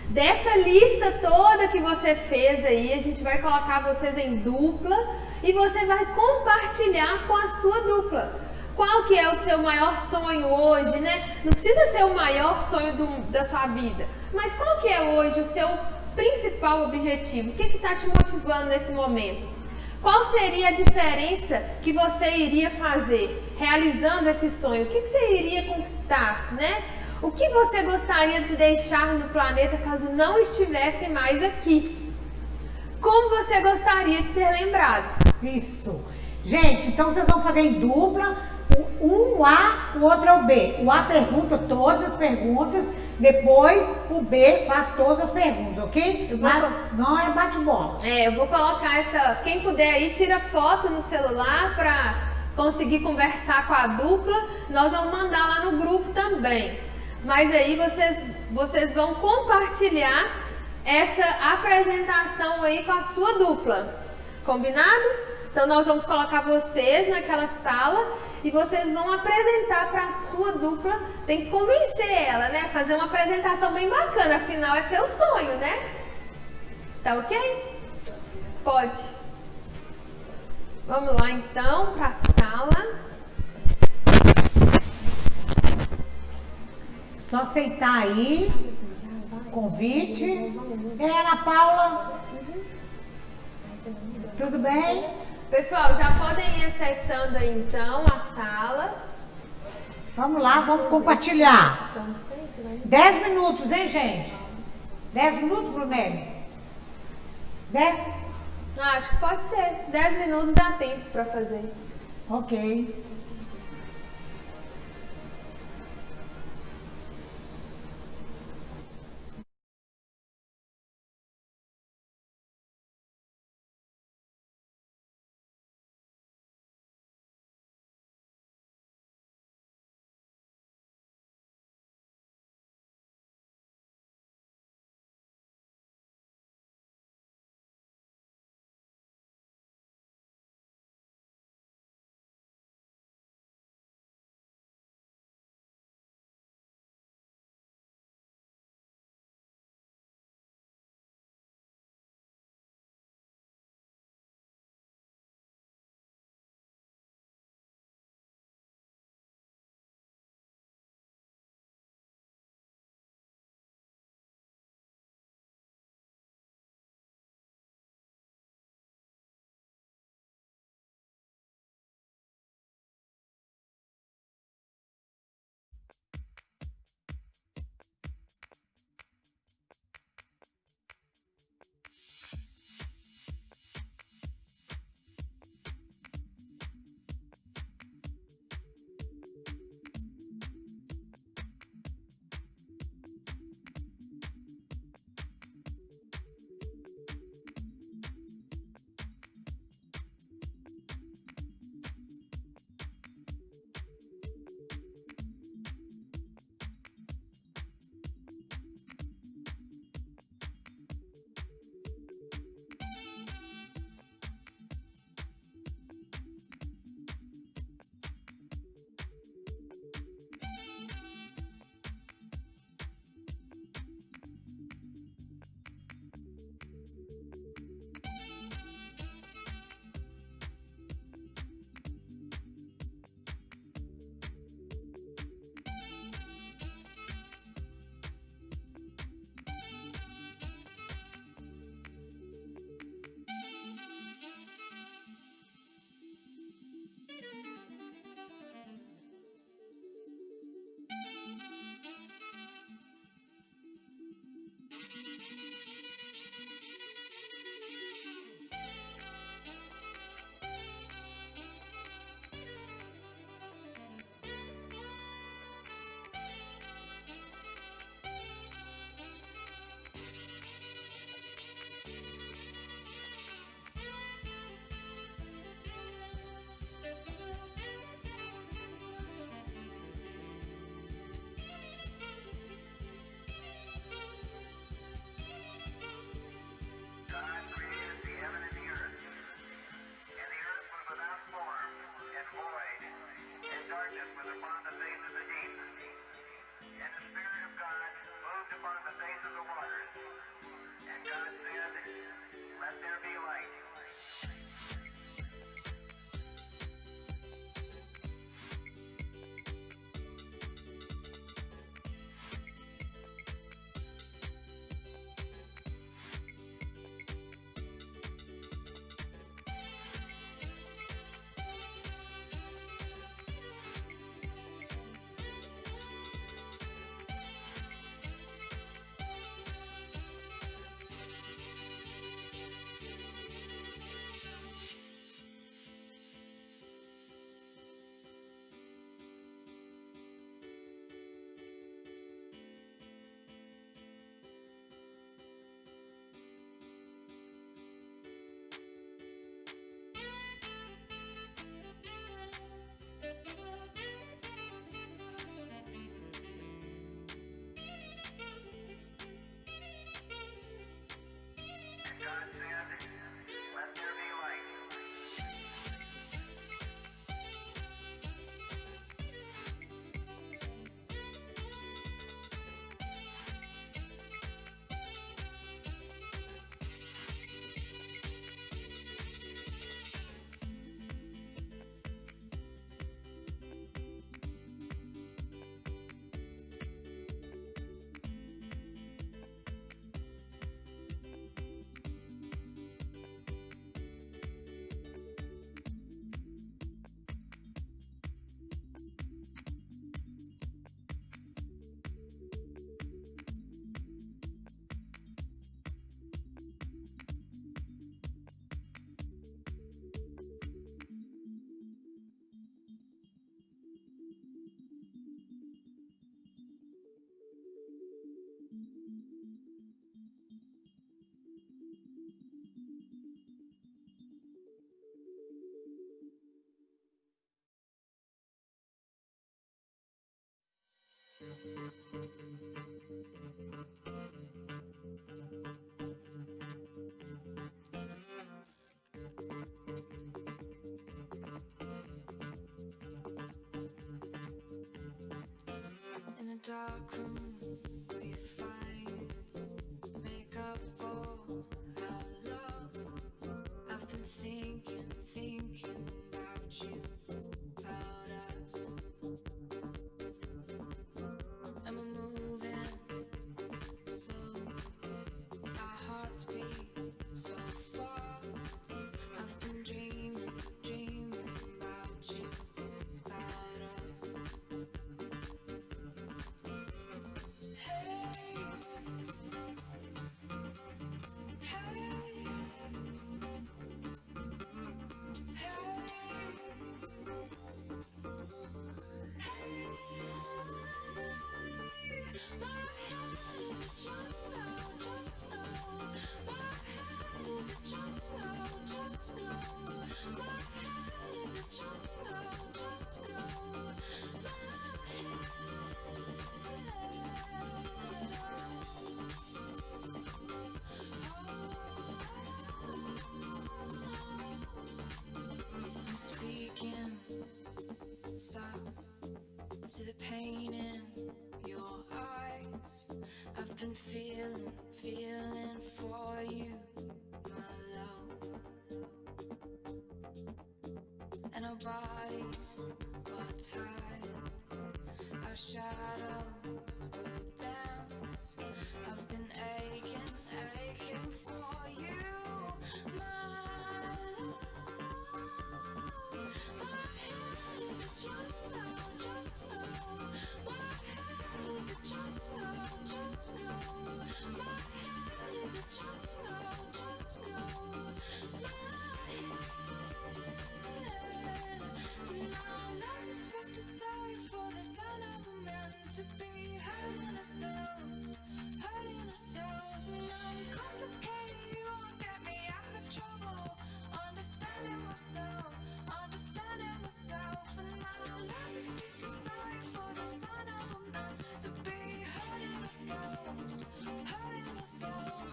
Dessa lista toda que você fez aí, a gente vai colocar vocês em dupla e você vai compartilhar com a sua dupla. Qual que é o seu maior sonho hoje, né? Não precisa ser o maior sonho da sua vida, mas qual que é hoje o seu principal objetivo? O que está te motivando nesse momento? Qual seria a diferença que você iria fazer realizando esse sonho? O que você iria conquistar, né? O que você gostaria de deixar no planeta caso não estivesse mais aqui? Como você gostaria de ser lembrado? Isso. Gente, então vocês vão fazer em dupla. Um A, o outro é o B. O A pergunta todas as perguntas, depois o B faz todas as perguntas, ok? Não é bate-bola. Eu vou colocar essa... Quem puder aí, tira foto no celular para conseguir conversar com a dupla. Nós vamos mandar lá no grupo também. Mas aí vocês vão compartilhar essa apresentação aí com a sua dupla. Combinados? Então nós vamos colocar vocês naquela sala e vocês vão apresentar para a sua dupla. Tem que convencer ela, né? Fazer uma apresentação bem bacana, afinal é seu sonho, né? Tá ok? Pode. Vamos lá então para a sala. Só aceitar aí o convite. Ana Paula, tudo bem? Pessoal, já podem ir acessando aí então as salas. Vamos lá, vamos compartilhar. Então, não sei se vai- 10 minutos, hein, gente? 10 minutos, Brunelli? 10? Ah, acho que pode ser. 10 minutos dá tempo para fazer. Ok. dark room we find, make up for our love. I've been thinking about you, about us. And we're moving slow, our hearts beat so fast. I've been dreaming about you, about us. I'm speaking soft to the pain in your eyes. I've been feeling for you, my love. And our bodies are tied, our shadows will dance. I've been aching for you, my love. My head is a jungle. My head is a jungle. My head is a jungle. My head. Now love is necessary for the sign of a man to be hurting ourselves. And I'm complicated, you won't get me out of trouble. Understanding myself. And now love is necessary for the sign of a man to be hurting ourselves.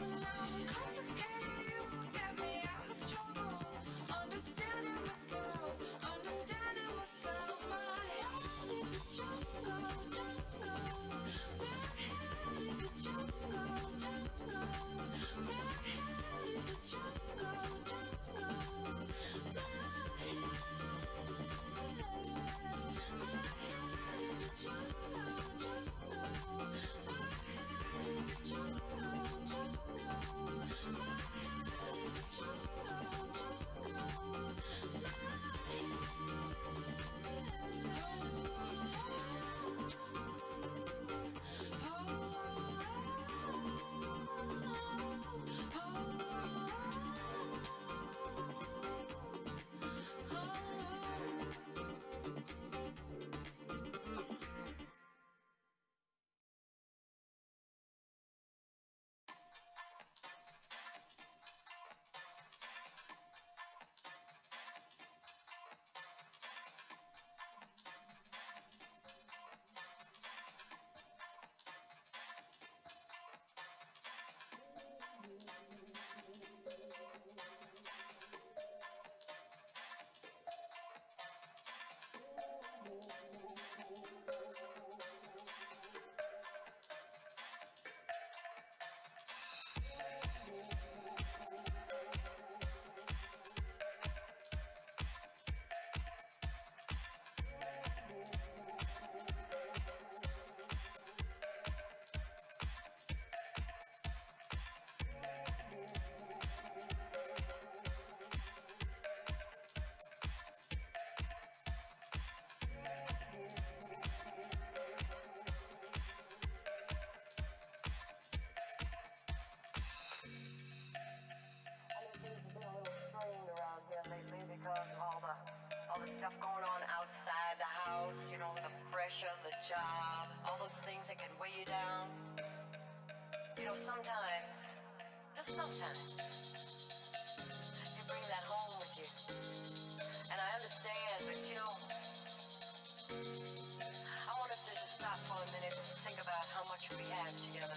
And I'm complicated, you won't get me out of trouble. Understanding myself. My head is a jungle. My head is a jungle. My head is a jungle. All the stuff going on outside the house, you know, the pressure, the job, all those things that can weigh you down. You know, sometimes, just sometimes, you bring that home with you. And I understand, but you know, I want us to just stop for a minute and think about how much we have together.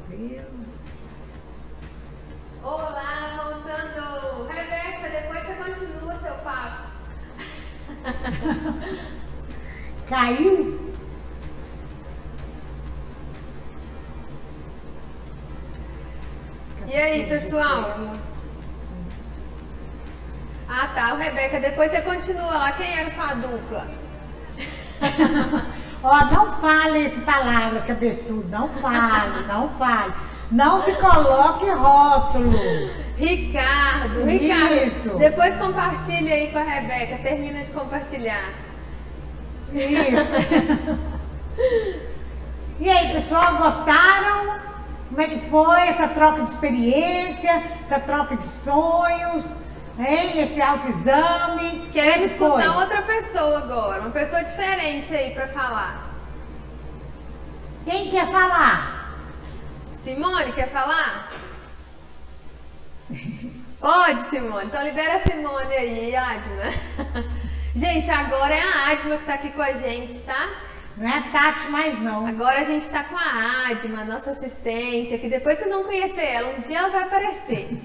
ver. Olá, voltando. Rebeca, depois você continua seu papo. Caiu? E aí, pessoal? Ah, tá. O Rebeca, depois você continua lá. Quem era sua dupla? Ó, não fale essa palavra, cabeçudo. Não fale, não fale. Não se coloque rótulo. Ricardo. Isso. Depois compartilha aí com a Rebeca. Termina de compartilhar. Isso. E aí, pessoal, gostaram? Como é que foi essa troca de experiência, essa troca de sonhos, hein? Esse autoexame? Queremos Como foi? escutar outra pessoa agora. Uma pessoa diferente aí pra falar. Quem quer falar? Simone, quer falar? Pode, Simone. Então libera a Simone aí, Adma. Gente, agora é a Adma que tá aqui com a gente, tá? Não é a Tati mais não. Agora a gente tá com a Adma, nossa assistente aqui. Depois vocês vão conhecer ela. Um dia ela vai aparecer.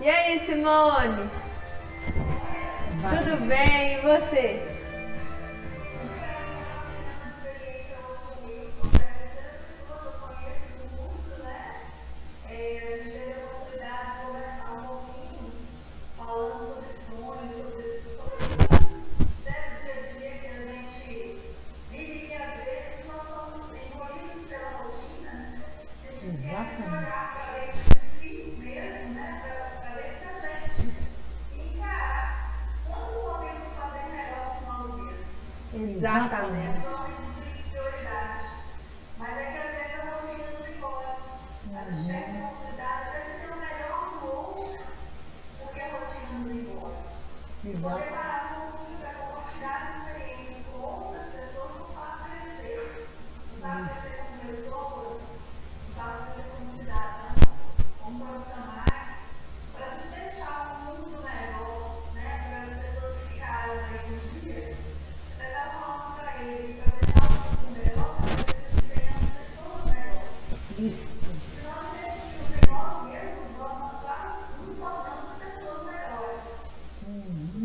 E aí, Simone? Tudo bem? E você? Exatamente. Mas é que às vezes a rotina não embora. A gente perde a oportunidade até de ter o melhor novo, porque a rotina não embora. Poder parar um pouquinho para compartilhar as experiências com outras pessoas nos faz crescer. Nos faz crescer como pessoas, nos faz crescer como cidadãos, como profissionais, para a gente deixar um mundo melhor, né? Para as pessoas que ficaram aí no dia. Você está falando para ele, para deixar o mundo melhor, para que tenhamos pessoas melhores. Isso. Se nós investirmos em nós mesmos, nós já nos tornamos pessoas melhores.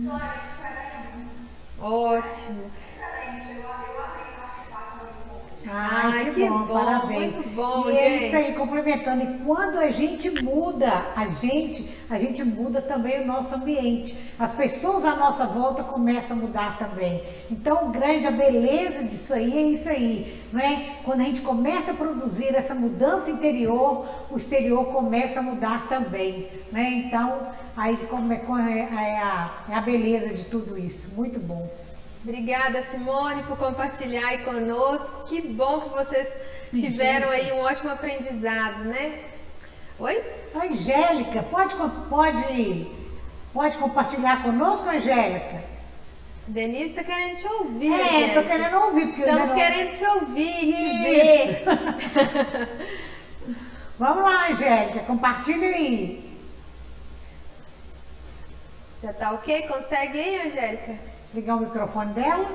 Só a gente já ganha muito. Ótimo. Excelente, eu amei participar também com você. Ai, que bom, parabéns. Muito bom, e gente. é isso aí, complementando. E quando a gente muda, a gente muda também o nosso ambiente. As pessoas à nossa volta começam a mudar também. Então, a beleza disso aí é isso aí, não é? Quando a gente começa a produzir essa mudança interior, o exterior começa a mudar também, né? Então, aí é a beleza de tudo isso. Muito bom. Obrigada, Simone, por compartilhar aí conosco. Que bom que vocês tiveram aí um ótimo aprendizado, né? Oi? Angélica, pode compartilhar conosco, Angélica? Denise está querendo te ouvir. É, Angélica. tô querendo ouvir. Porque Estamos querendo te ouvir, te ver. Vamos lá, Angélica, compartilha aí. Já tá ok? Consegue aí, Angélica? Ligar o microfone dela?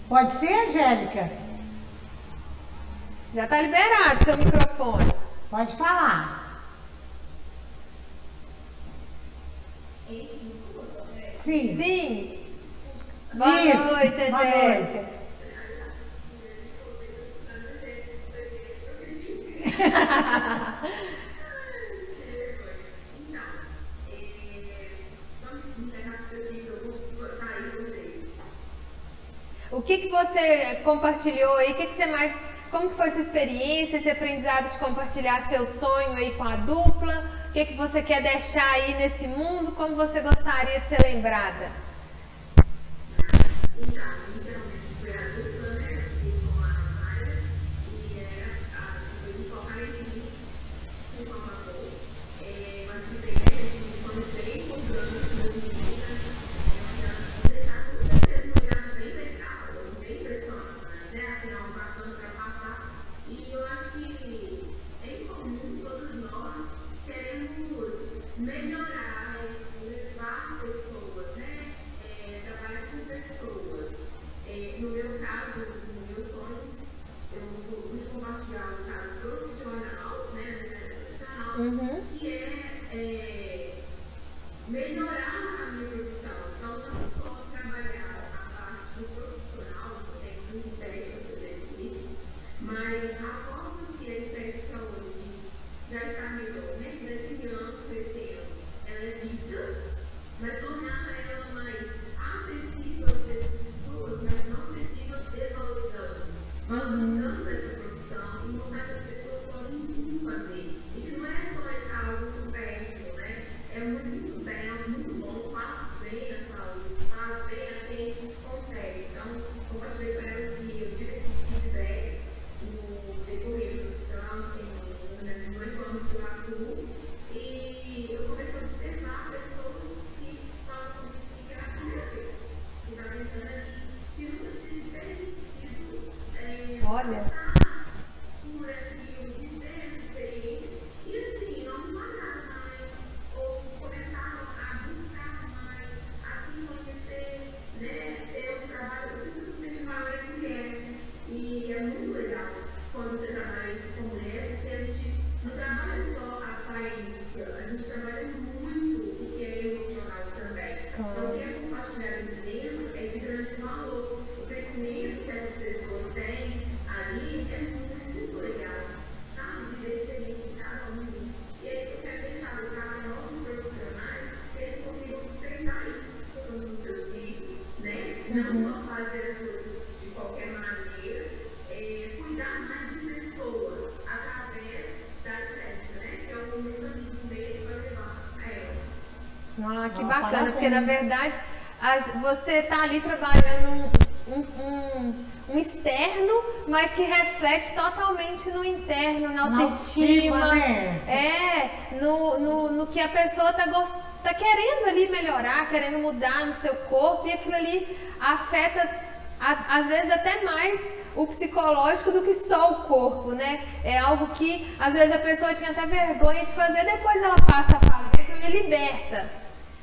Pode ser, Angélica? Já tá liberado seu microfone. Pode falar. Sim. Sim. Boa Isso, noite, boa Angélica. O que você compartilhou aí? Como que foi sua experiência, esse aprendizado de compartilhar seu sonho aí com a dupla? O que você quer deixar aí nesse mundo? Como você gostaria de ser lembrada? Melhorar, levar pessoas, né? Trabalhar com pessoas. consegue. Então, compartilhei com ela que eu tive esse feedback no decorrer do Santos, nos 8 anos que eu atuo, e eu comecei a observar pessoas que falam comigo que era a primeira vez, que está pensando ali, que nunca se permitido Olha. passar por aquilo, viver essa experiência, e assim, não morar mais, ou começaram a buscar mais, a se conhecer, né? Eu trabalho, eu sempre trabalho com mulheres, e é muito legal quando você trabalha com mulheres, porque a gente não trabalha só a aparência, a gente trabalha muito o que é emocional também. Então, o que é compartilhado dentro é de grande valor. O crescimento que essas pessoas têm ali é muito legal, sabe? Viver experiência em cada um. E aí eu quero deixar para novos profissionais que eles consigam despertar isso nos seus filhos, né? Não só fazer as coisas de qualquer maneira, cuidar mais de pessoas através da estética, né? Que é um mecanismo meio para levar a ela. Ah, que bacana, porque na verdade você está ali trabalhando um externo, mas que reflete totalmente no interno, na autoestima, né? no que a pessoa tá querendo ali melhorar, querendo mudar no seu corpo, e aquilo ali afeta às vezes até mais o psicológico do que só o corpo, né? É algo que às vezes a pessoa tinha até vergonha de fazer, depois ela passa a fazer, aquilo ali liberta.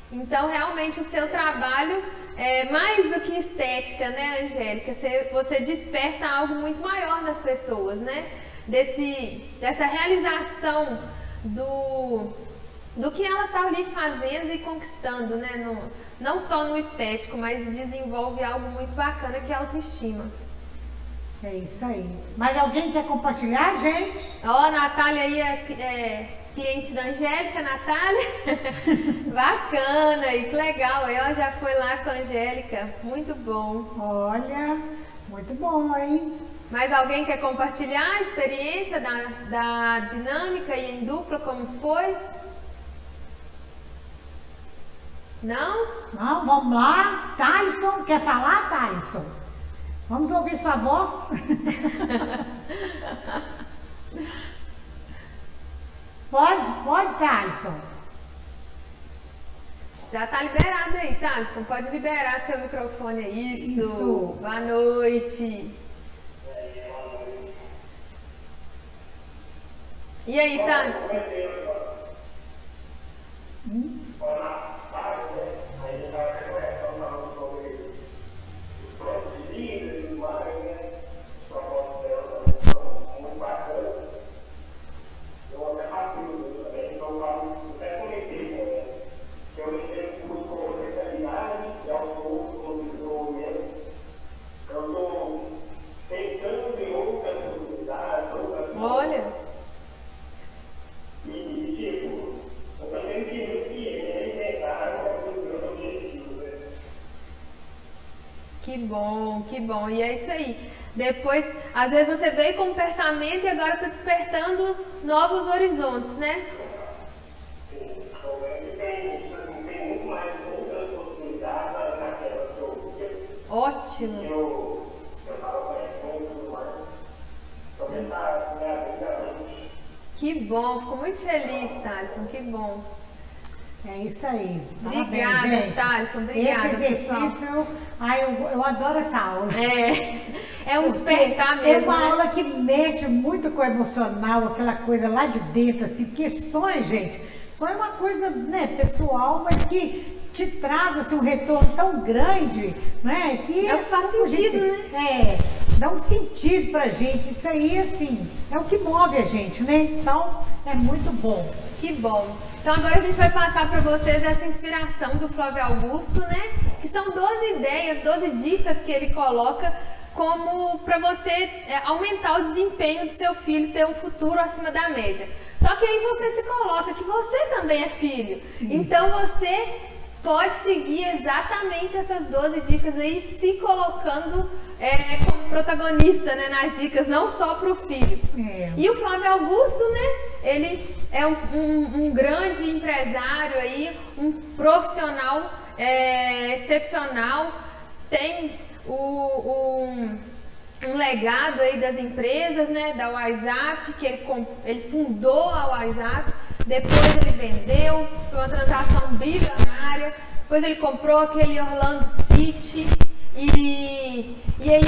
Então, realmente, o seu trabalho é mais do que estética, né, Angélica? Você desperta algo muito maior nas pessoas, né? Dessa realização do que ela está ali fazendo e conquistando, né? Não só no estético, mas desenvolve algo muito bacana, que é a autoestima. É isso aí. Mas alguém quer compartilhar, gente? Ó, a Natália aí é cliente da Angélica, Natália. Bacana, e que legal. Aí, ó, já foi lá com a Angélica. Muito bom. Olha, muito bom, hein? Mais alguém quer compartilhar a experiência da dinâmica e em dupla, como foi? Não? Não, vamos lá. Thaleson, quer falar, Thaleson? Vamos ouvir sua voz? Pode, Thaleson. Já tá liberado aí, Thaleson. Pode liberar seu microfone aí. Isso. Boa noite. E aí, Thaleson? Olha. Que bom, que bom. E é isso aí. Depois, às vezes você veio com um pensamento e agora está despertando novos horizontes, né? Ótimo. Que bom, fico muito feliz, Thaleson, que bom. É isso aí. Obrigada, gente. Thaleson, obrigada. Esse exercício, eu adoro essa aula. É um despertar mesmo, É uma né? aula que mexe muito com o emocional, aquela coisa lá de dentro, assim, porque sonho, gente, sonho é uma coisa, né, pessoal, mas que te traz assim, um retorno tão grande, né? Que faz sentido, né? Dá um sentido pra gente. Isso aí, assim, é o que move a gente, né? Então, é muito bom. Que bom. Então agora a gente vai passar para vocês essa inspiração do Flávio Augusto, né? Que são 12 ideias, 12 dicas que ele coloca como para você aumentar o desempenho do seu filho, ter um futuro acima da média. Só que aí você se coloca que você também é filho. Então você pode seguir exatamente essas 12 dicas aí, se colocando como protagonista, né, nas dicas, não só para o filho. E o Flávio Augusto, né, ele é um grande empresário aí, um profissional excepcional, tem um legado aí das empresas, né, da WhatsApp, que ele fundou a WhatsApp, depois ele vendeu, foi uma transação bilionária, depois ele comprou aquele Orlando City e aí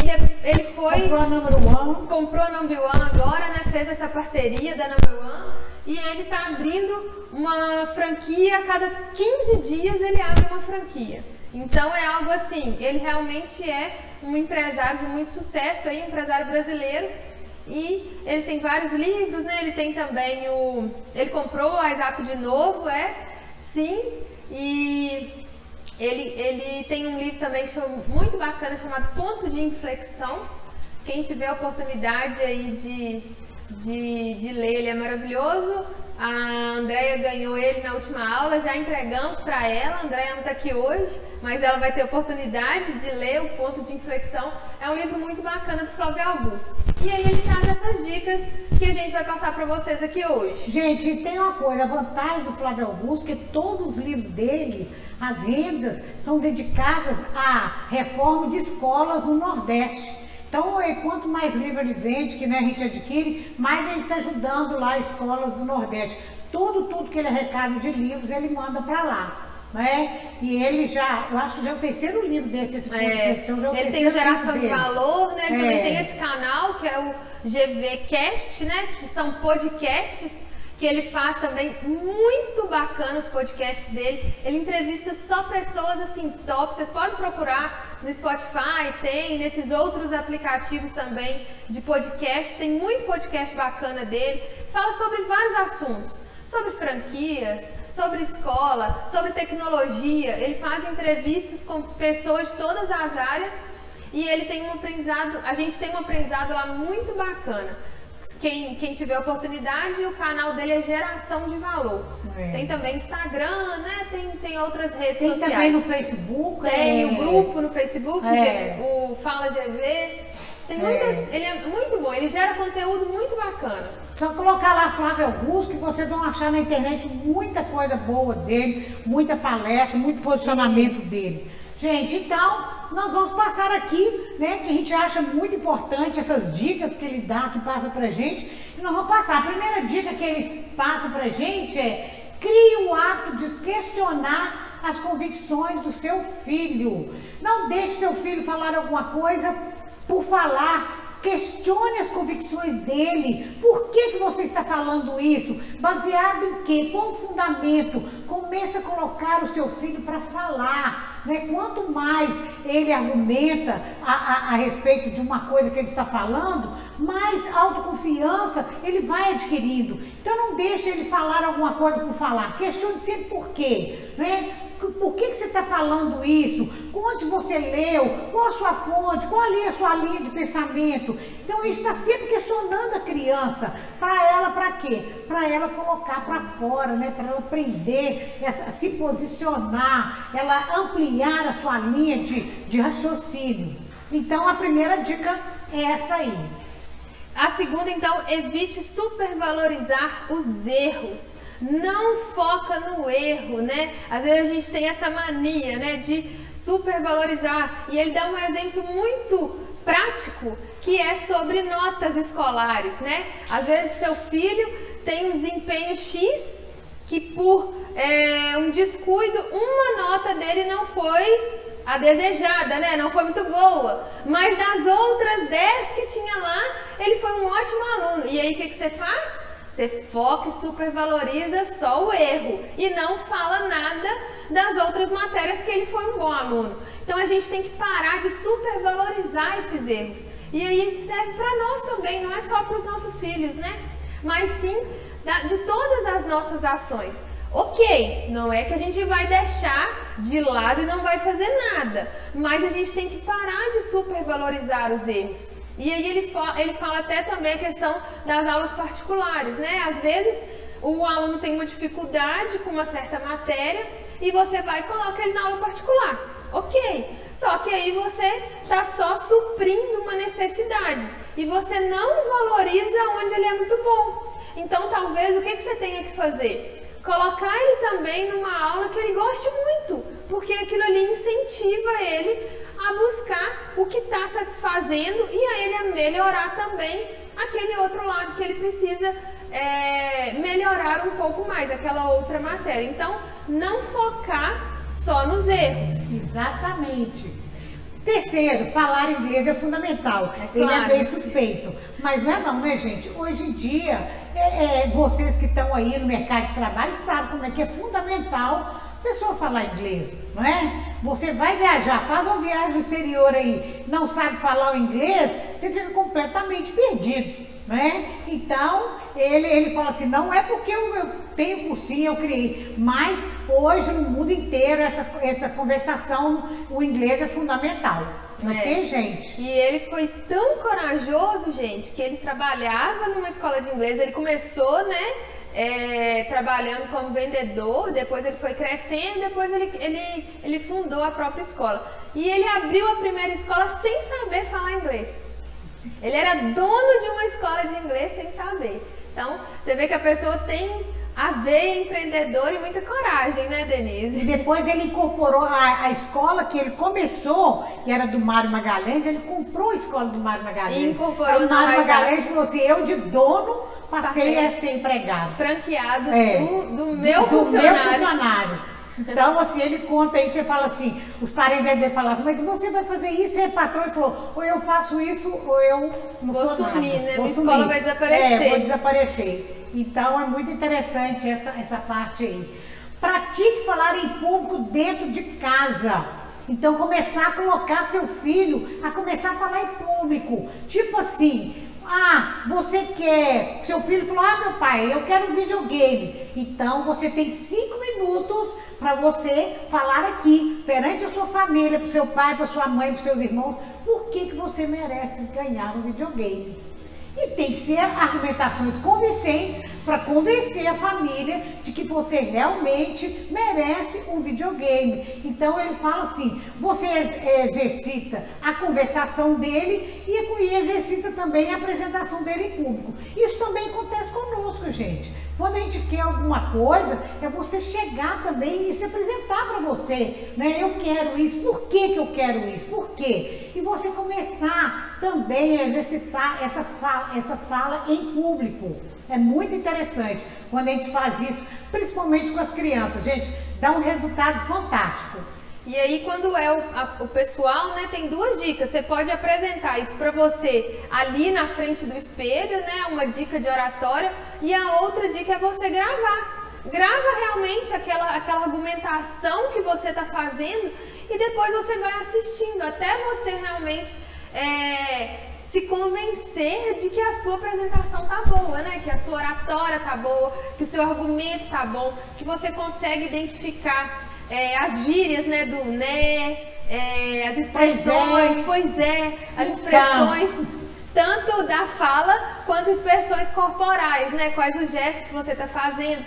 ele foi... Comprou a Number One agora, né, fez essa parceria da Number One e ele está abrindo uma franquia, a cada 15 dias ele abre uma franquia. Então é algo assim, ele realmente é um empresário de muito sucesso, aí, um empresário brasileiro, e ele tem vários livros, né? Ele tem também ele comprou o WhatsApp de novo, sim, e ele tem um livro também que muito bacana, chamado Ponto de Inflexão. Quem tiver a oportunidade aí de ler, ele é maravilhoso. A Andréia ganhou ele na última aula, já entregamos para ela. A Andréia não está aqui hoje, mas ela vai ter a oportunidade de ler o Ponto de Inflexão. É um livro muito bacana do Flávio Augusto. E aí ele traz essas dicas que a gente vai passar para vocês aqui hoje. Gente, tem uma coisa, a vantagem do Flávio Augusto, que todos os livros dele, as rendas, são dedicadas à reforma de escolas no Nordeste. Então, quanto mais livro ele vende, que, né, a gente adquire, mais ele está ajudando lá as escolas do Nordeste. Tudo que ele arrecada de livros, ele manda para lá. Né? E ele eu acho que já é o terceiro livro desse. Ele tem o Geração de Valor, né? Ele também tem esse canal, que é o GVcast, né? Que são podcasts que ele faz também, muito bacana os podcasts dele. Ele entrevista só pessoas assim top, vocês podem procurar no Spotify, tem nesses outros aplicativos também de podcast, tem muito podcast bacana dele. Fala sobre vários assuntos, sobre franquias, sobre escola, sobre tecnologia. Ele faz entrevistas com pessoas de todas as áreas e ele tem um aprendizado, a gente tem um aprendizado lá muito bacana. Quem tiver oportunidade, o canal dele é Geração de Valor. Tem também Instagram, né? Tem outras redes sociais. Tem também no Facebook. Tem o grupo no Facebook, o Fala GV. Tem muitas, ele é muito bom, ele gera conteúdo muito bacana. Só colocar lá Flávio Augusto, que vocês vão achar na internet muita coisa boa dele, muita palestra, muito posicionamento dele. Gente, então, nós vamos passar aqui, né, que a gente acha muito importante essas dicas que ele dá, que passa pra gente, e nós vamos passar. A primeira dica que ele passa pra gente é: crie o hábito de questionar as convicções do seu filho. Não deixe seu filho falar alguma coisa por falar. Questione as convicções dele. Por que você está falando isso? Baseado em quê? Qual o fundamento? Comece a colocar o seu filho para falar. Né? Quanto mais ele argumenta a respeito de uma coisa que ele está falando, mais autoconfiança ele vai adquirindo. Então não deixe ele falar alguma coisa por falar. Questione sempre por quê. Né? Por que você está falando isso? Onde você leu? Qual a sua fonte? Qual ali a sua linha de pensamento? Então, a gente está sempre questionando a criança. Para ela, para quê? Para ela colocar para fora, né? Para ela aprender, se posicionar, ela ampliar a sua linha de raciocínio. Então, a primeira dica é essa aí. A segunda, então, evite supervalorizar os erros. Não foca no erro, né? Às vezes a gente tem essa mania, né, de supervalorizar. E ele dá um exemplo muito prático, que é sobre notas escolares, né? Às vezes seu filho tem um desempenho X, que por um descuido, uma nota dele não foi a desejada, né? Não foi muito boa. Mas das outras 10 que tinha lá, ele foi um ótimo aluno. E aí o que você faz? Você foca e supervaloriza só o erro e não fala nada das outras matérias que ele foi um bom aluno. Então a gente tem que parar de supervalorizar esses erros. E aí serve para nós também, não é só para os nossos filhos, né? Mas sim de todas as nossas ações. Ok, não é que a gente vai deixar de lado e não vai fazer nada, mas a gente tem que parar de supervalorizar os erros. E aí ele fala até também a questão das aulas particulares, né? Às vezes o aluno tem uma dificuldade com uma certa matéria e você vai e coloca ele na aula particular. Ok, só que aí você está só suprindo uma necessidade e você não valoriza onde ele é muito bom. Então talvez o que você tenha que fazer? Colocar ele também numa aula que ele goste muito, porque aquilo ali incentiva ele a buscar o que está satisfazendo e a ele a melhorar também aquele outro lado que ele precisa melhorar um pouco mais, aquela outra matéria. Então, não focar só nos erros. Exatamente. Terceiro, falar inglês é fundamental. Ele claro. é bem suspeito. Mas não é não, né, gente? Hoje em dia, vocês que estão aí no mercado de trabalho sabem como é que é fundamental a pessoa falar inglês, não é? Você vai viajar, faz uma viagem no exterior aí, não sabe falar o inglês, você fica completamente perdido, não é? Então, ele fala assim, não é porque eu tenho cursinho, eu criei, mas hoje no mundo inteiro essa conversação, o inglês é fundamental. Ok, gente? E ele foi tão corajoso, gente, que ele trabalhava numa escola de inglês, ele começou, né? Trabalhando como vendedor, depois ele foi crescendo, depois ele fundou a própria escola. E ele abriu a primeira escola sem saber falar inglês. Ele era dono de uma escola de inglês sem saber. Então, você vê que a pessoa tem a veia empreendedora e muita coragem, né, Denise? E depois ele incorporou a escola que ele começou, que era do Mário Magalhães, ele comprou a escola do Mário Magalhães. E incorporou o Mário Magalhães falou assim, eu de dono passei a ser empregado. Franqueado do meu funcionário. Então, assim, ele conta isso, você fala assim, os parentes dele falam assim, mas você vai fazer isso, você é patrão? Ele falou, ou eu faço isso, ou eu não vou sou sumir, nada. né? Vou Minha sumir. escola vai desaparecer. Vou desaparecer. Então, é muito interessante essa parte aí. Pratique falar em público dentro de casa. Então, começar a colocar seu filho a começar a falar em público. Tipo assim, você quer... Seu filho falou, meu pai, eu quero um videogame. Então, você tem 5 minutos para você falar aqui, perante a sua família, para o seu pai, para sua mãe, para os seus irmãos, por que você merece ganhar um videogame. E tem que ser argumentações convincentes para convencer a família de que você realmente merece um videogame. Então ele fala assim, você exercita a conversação dele e exercita também a apresentação dele em público. Isso também acontece conosco, gente. Quando a gente quer alguma coisa, é você chegar também e se apresentar para você, né? Eu quero isso, por que eu quero isso? Por quê? E você começar também a exercitar essa fala em público. É muito interessante quando a gente faz isso, principalmente com as crianças. Gente, dá um resultado fantástico. E aí, quando o pessoal, né, tem 2 dicas. Você pode apresentar isso para você ali na frente do espelho, né, uma dica de oratória. E a outra dica é você gravar. Grava realmente aquela argumentação que você está fazendo e depois você vai assistindo até você realmente se convencer de que a sua apresentação tá boa, né? Que a sua oratória tá boa, que o seu argumento tá bom, que você consegue identificar as gírias, né, do né, as expressões, as expressões tanto da fala quanto expressões corporais, né? Quais os gestos que você está fazendo,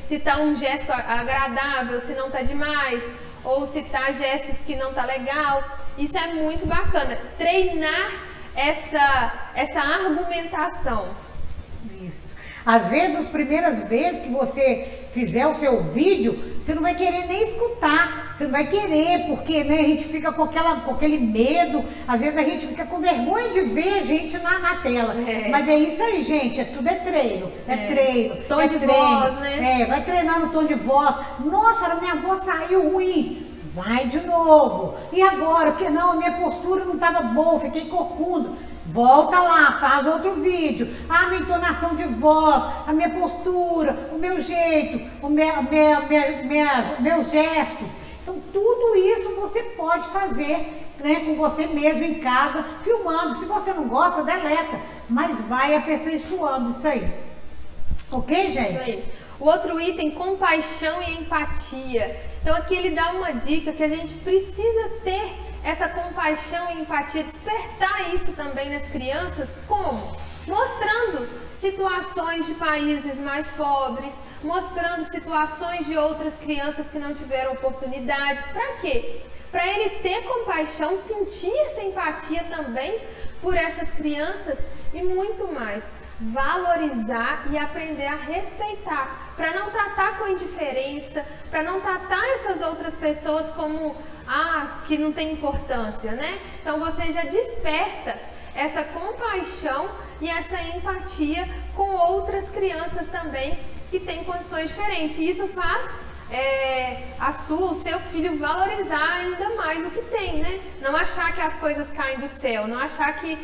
se tá um gesto agradável, se não tá demais, ou se tá gestos que não tá legal. Isso é muito bacana, treinar essa argumentação. Isso. Às vezes, nas primeiras vezes que você fizer o seu vídeo, você não vai querer nem escutar, você não vai querer, porque, né, a gente fica com aquele medo, às vezes a gente fica com vergonha de ver a gente na tela. Mas é isso aí, gente, tudo é treino, treino. Tom de voz, né? Vai treinando o tom de voz. Nossa, minha voz saiu ruim. Vai de novo. E agora? Porque não, a minha postura não estava boa, fiquei corcunda. Volta lá, faz outro vídeo. A minha entonação de voz, a minha postura, o meu jeito, meus gestos. Então, tudo isso você pode fazer, né, com você mesmo em casa, filmando. Se você não gosta, deleta. Mas vai aperfeiçoando isso aí. Ok, gente? Isso aí. O outro item, compaixão e empatia. Então aqui ele dá uma dica que a gente precisa ter essa compaixão e empatia, despertar isso também nas crianças. Como? Mostrando situações de países mais pobres, mostrando situações de outras crianças que não tiveram oportunidade. Para quê? Para ele ter compaixão, sentir essa empatia também por essas crianças e muito mais. valorizar e aprender a respeitar, para não tratar com indiferença, para não tratar essas outras pessoas como que não tem importância, né? Então você já desperta essa compaixão e essa empatia com outras crianças também que têm condições diferentes. E isso faz o seu filho valorizar ainda mais o que tem, né? Não achar que as coisas caem do céu, não achar que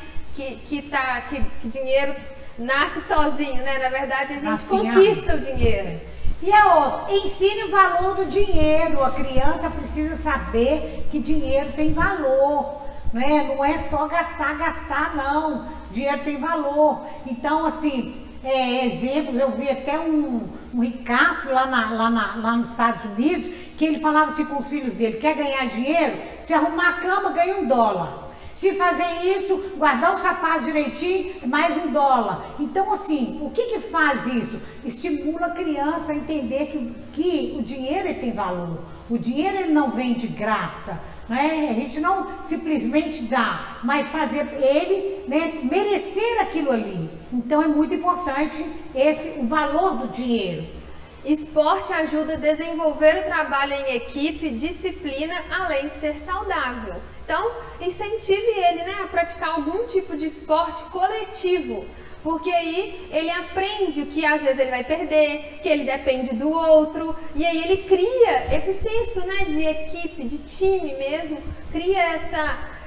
dinheiro nasce sozinho, né? Na verdade, a gente conquista o dinheiro. E a outra, ensine o valor do dinheiro. A criança precisa saber que dinheiro tem valor, né? Não é só gastar, não. Dinheiro tem valor. Então, assim, exemplos, eu vi até um ricaço lá nos Estados Unidos, que ele falava assim com os filhos dele: quer ganhar dinheiro? Se arrumar a cama, ganha $1. Se fazer isso, guardar o sapato direitinho, mais $1. Então, assim, o que faz isso? Estimula a criança a entender que o dinheiro tem valor. O dinheiro ele não vem de graça, né? A gente não simplesmente dá, mas fazer ele, né, merecer aquilo ali. Então, é muito importante o valor do dinheiro. Esporte ajuda a desenvolver o trabalho em equipe, disciplina, além de ser saudável. Então, incentive ele, né, a praticar algum tipo de esporte coletivo, porque aí ele aprende que às vezes ele vai perder, que ele depende do outro, e aí ele cria esse senso, né, de equipe, de time mesmo, cria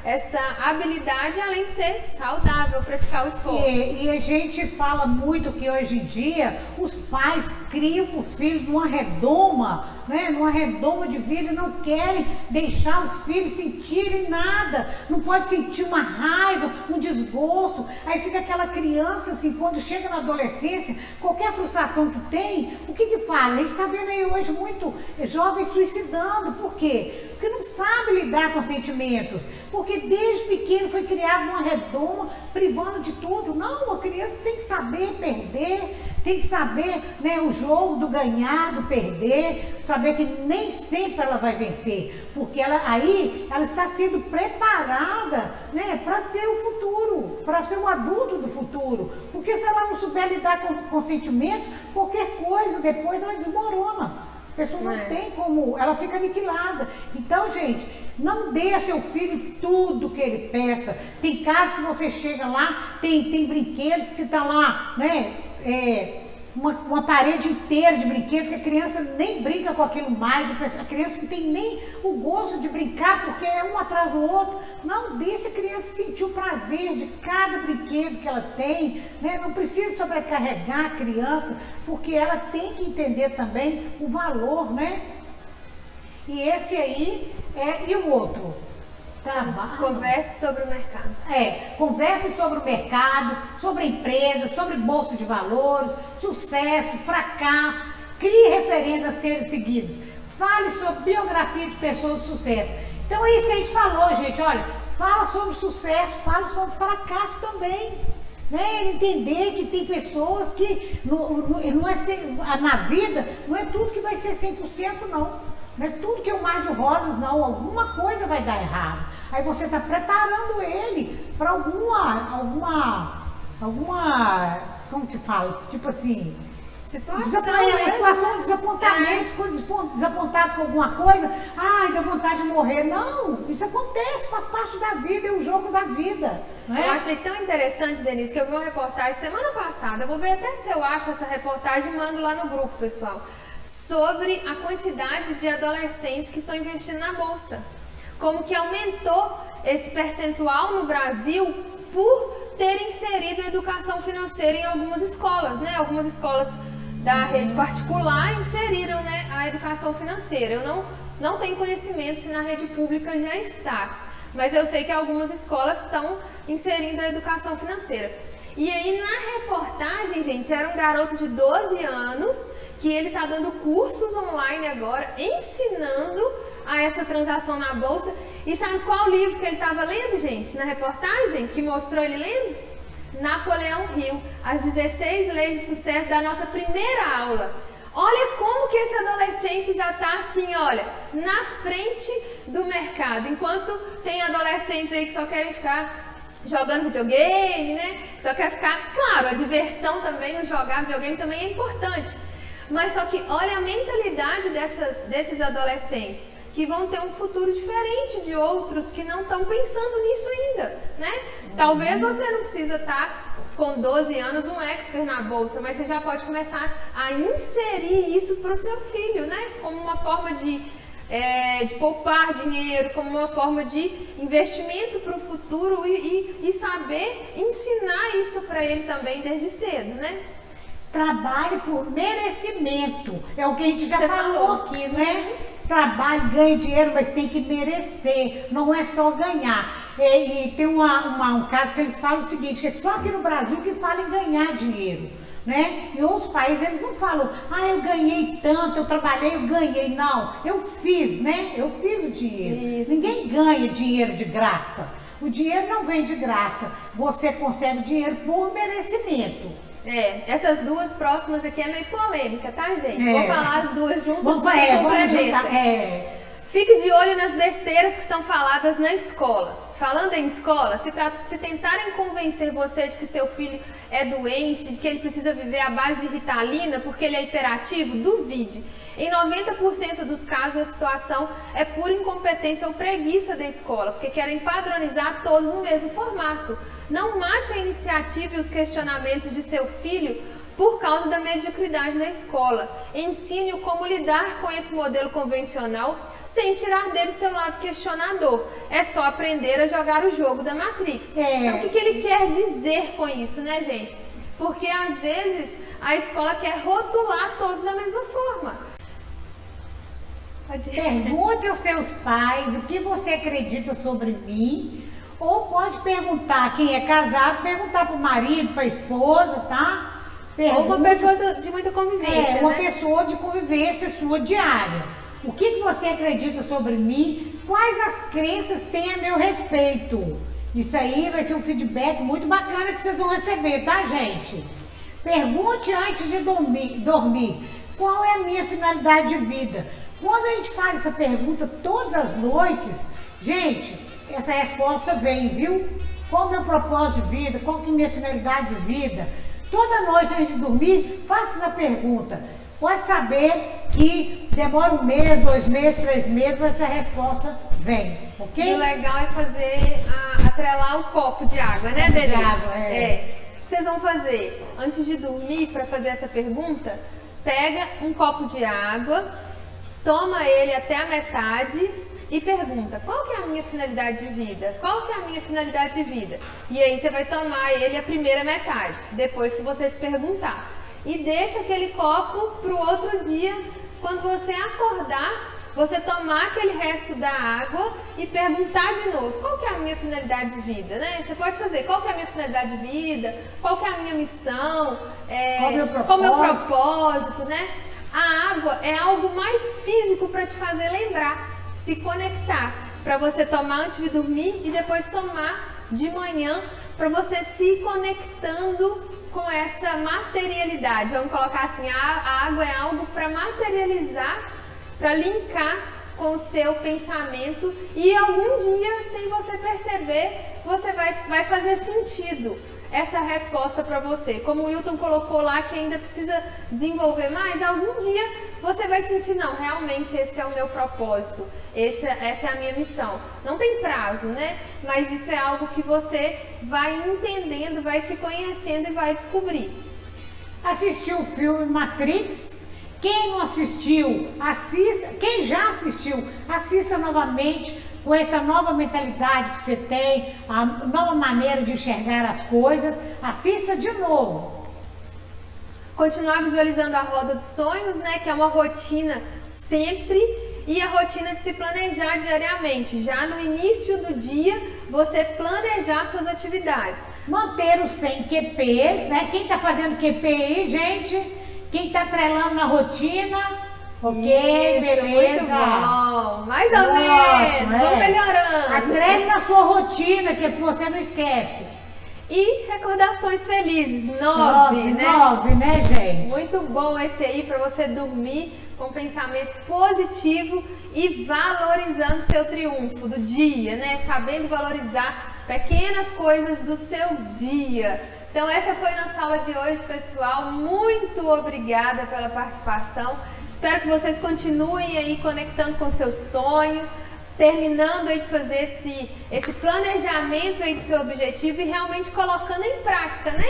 essa habilidade, além de ser saudável, praticar o esporte. E a gente fala muito que hoje em dia os pais criam os filhos numa redoma, né? Numa redoma de vida, e não querem deixar os filhos sentirem nada, não pode sentir uma raiva, um desgosto. Aí fica aquela criança assim, quando chega na adolescência, qualquer frustração que tem, o que faz? A gente está vendo aí hoje muito jovens suicidando. Por quê? Porque não sabe lidar com sentimentos, porque desde pequeno foi criado numa redoma, privando de tudo. Não, a criança tem que saber perder, tem que saber, né, o jogo do ganhar, do perder, saber que nem sempre ela vai vencer, porque ela está sendo preparada, né, para ser o futuro, para ser o adulto do futuro, porque se ela não souber lidar com sentimentos, qualquer coisa depois ela desmorona. A pessoa não tem como, ela fica aniquilada. Então, gente, não dê a seu filho tudo que ele peça. Tem casos que você chega lá, tem brinquedos que tá lá, né? Uma parede inteira de brinquedos que a criança nem brinca com aquilo mais, a criança não tem nem o gosto de brincar porque é um atrás do outro. Não deixe a criança sentir o prazer de cada brinquedo que ela tem, né? Não precisa sobrecarregar a criança, porque ela tem que entender também o valor, né? E esse aí e o outro? Converse sobre o mercado. Converse sobre o mercado, sobre a empresa, sobre bolsa de valores, sucesso, fracasso. Crie referências a serem seguidas. Fale sobre biografia de pessoas de sucesso. Então é isso que a gente falou, gente. Olha, fala sobre sucesso, fala sobre fracasso também. Né? Entender que tem pessoas que na vida não é tudo que vai ser 100%, não. Não é tudo que é um mar de rosas, não. Alguma coisa vai dar errado. Aí você está preparando ele para alguma, como que fala? Tipo assim, situação de desapontamento, ficou desapontado com alguma coisa, deu vontade de morrer. Não, isso acontece, faz parte da vida, é o jogo da vida. Né? Eu achei tão interessante, Denise, que eu vi uma reportagem semana passada, eu vou ver até se eu acho essa reportagem e mando lá no grupo, pessoal, sobre a quantidade de adolescentes que estão investindo na Bolsa. Como que aumentou esse percentual no Brasil por ter inserido a educação financeira em algumas escolas, né? Algumas escolas da rede particular inseriram, né, a educação financeira. Eu não tenho conhecimento se na rede pública já está, mas eu sei que algumas escolas estão inserindo a educação financeira. E aí na reportagem, gente, era um garoto de 12 anos que ele está dando cursos online agora, ensinando a essa transação na Bolsa. E sabe qual livro que ele estava lendo, gente, na reportagem, que mostrou ele lendo? Napoleão Hill, as 16 leis de sucesso da nossa primeira aula. Olha como que esse adolescente já está assim, olha, na frente do mercado. Enquanto tem adolescentes aí que só querem ficar jogando videogame, né? Só quer ficar, claro, a diversão também, o jogar videogame também é importante. Mas só que olha a mentalidade desses adolescentes, que vão ter um futuro diferente de outros que não estão pensando nisso ainda, né? Talvez você não precisa estar com 12 anos um expert na bolsa, mas você já pode começar a inserir isso para o seu filho, né? Como uma forma de poupar dinheiro, como uma forma de investimento para o futuro e saber ensinar isso para ele também desde cedo, né? Trabalhe por merecimento, é o que a gente já Você falou falou aqui, né? Trabalhe, ganhe dinheiro, mas tem que merecer, não é só ganhar. E tem um caso que eles falam o seguinte, que é só aqui no Brasil que fala em ganhar dinheiro, né? Em outros países eles não falam, eu ganhei tanto, eu trabalhei, eu ganhei. Não, eu fiz, né? Eu fiz o dinheiro. Isso. Ninguém ganha dinheiro de graça. O dinheiro não vem de graça. Você consegue dinheiro por merecimento. Essas duas próximas aqui é meio polêmica, tá, gente? Vou falar as duas juntas, Vamos complementam. juntar. Fique de olho nas besteiras que são faladas na escola. Falando em escola, se tentarem convencer você de que seu filho é doente, de que ele precisa viver à base de Ritalina porque ele é hiperativo, duvide. Em 90% dos casos, a situação é pura incompetência ou preguiça da escola, porque querem padronizar todos no mesmo formato. Não mate a iniciativa e os questionamentos de seu filho por causa da mediocridade na escola. Ensine-o como lidar com esse modelo convencional sem tirar dele seu lado questionador. É só aprender a jogar o jogo da Matrix. Então, o que ele quer dizer com isso, né, gente? Porque, às vezes, a escola quer rotular todos da mesma forma. Pergunte aos seus pais o que você acredita sobre mim. Ou pode perguntar, quem é casado, perguntar para o marido, para a esposa, tá? Ou uma pessoa de muita convivência, uma né? pessoa de convivência sua diária. O que você acredita sobre mim? Quais as crenças têm a meu respeito? Isso aí vai ser um feedback muito bacana que vocês vão receber, tá, gente? Pergunte antes de dormir. Qual é a minha finalidade de vida? Quando a gente faz essa pergunta todas as noites, gente, essa resposta vem, viu? Qual o meu propósito de vida? Qual que é a minha finalidade de vida? Toda noite antes de dormir, faça essa pergunta. Pode saber que demora 1 mês, 2 meses, 3 meses, mas essa resposta vem, ok? E o legal é fazer, atrelar o copo de água, né, Denise? De água, O que vocês vão fazer? Antes de dormir, para fazer essa pergunta, pega um copo de água, toma ele até a metade e pergunta, qual que é a minha finalidade de vida? Qual que é a minha finalidade de vida? E aí você vai tomar ele a primeira metade, depois que você se perguntar. E deixa aquele copo para o outro dia, quando você acordar, você tomar aquele resto da água e perguntar de novo, qual que é a minha finalidade de vida, né? Você pode fazer, qual que é a minha finalidade de vida, qual que é a minha missão, qual o meu propósito, né? A água é algo mais físico para te fazer lembrar, se conectar, para você tomar antes de dormir e depois tomar de manhã, para você se conectando com essa materialidade. Vamos colocar assim, a água é algo para materializar, para linkar com o seu pensamento e algum dia, sem você perceber, você vai fazer sentido essa resposta para você. Como o Wilton colocou lá que ainda precisa desenvolver mais, algum dia você vai sentir, não, realmente esse é o meu propósito, essa é a minha missão. Não tem prazo, né? Mas isso é algo que você vai entendendo, vai se conhecendo e vai descobrir. Assistiu o filme Matrix? Quem não assistiu, assista. Quem já assistiu, assista novamente com essa nova mentalidade que você tem, a nova maneira de enxergar as coisas. Assista de novo. Continuar visualizando a roda dos sonhos, né? Que é uma rotina sempre, e a rotina de se planejar diariamente. Já no início do dia, você planejar suas atividades. Manter os 100 QPs, né? Quem tá fazendo QP aí, gente? Quem tá trelando na rotina? Ok, Isso, beleza. muito bom. Mais ou menos, vamos melhorando. Atrele na sua rotina, que você não esquece. E recordações felizes, 9, né? 9, né, gente? Muito bom esse aí para você dormir com um pensamento positivo e valorizando seu triunfo do dia, né? Sabendo valorizar pequenas coisas do seu dia. Então essa foi nossa aula de hoje, pessoal. Muito obrigada pela participação. Espero que vocês continuem aí conectando com o seu sonho, terminando aí de fazer esse planejamento aí do seu objetivo e realmente colocando em prática, né?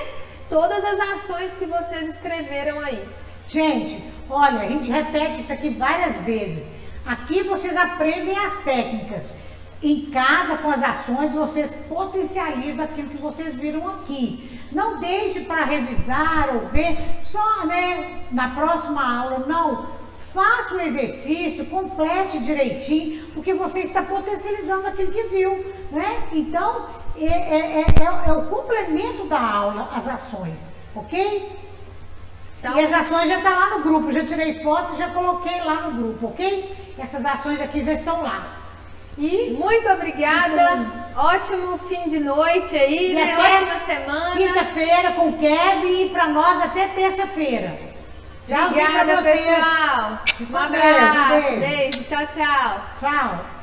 Todas as ações que vocês escreveram aí. Gente, olha, a gente repete isso aqui várias vezes. Aqui vocês aprendem as técnicas. Em casa, com as ações, vocês potencializam aquilo que vocês viram aqui. Não deixe para revisar ou ver só, né, na próxima aula, não. Faça o exercício, complete direitinho, porque você está potencializando aquilo que viu, né? Então, é o complemento da aula, as ações, ok? Então, e as ações já estão lá no grupo, já tirei foto e já coloquei lá no grupo, ok? Essas ações aqui já estão lá. E muito obrigada, ótimo fim de noite aí, né? Ótima semana. Quinta-feira com o Kevin e para nós até terça-feira. Obrigada, pessoal. Um abraço, beijo, tchau, tchau. Tchau.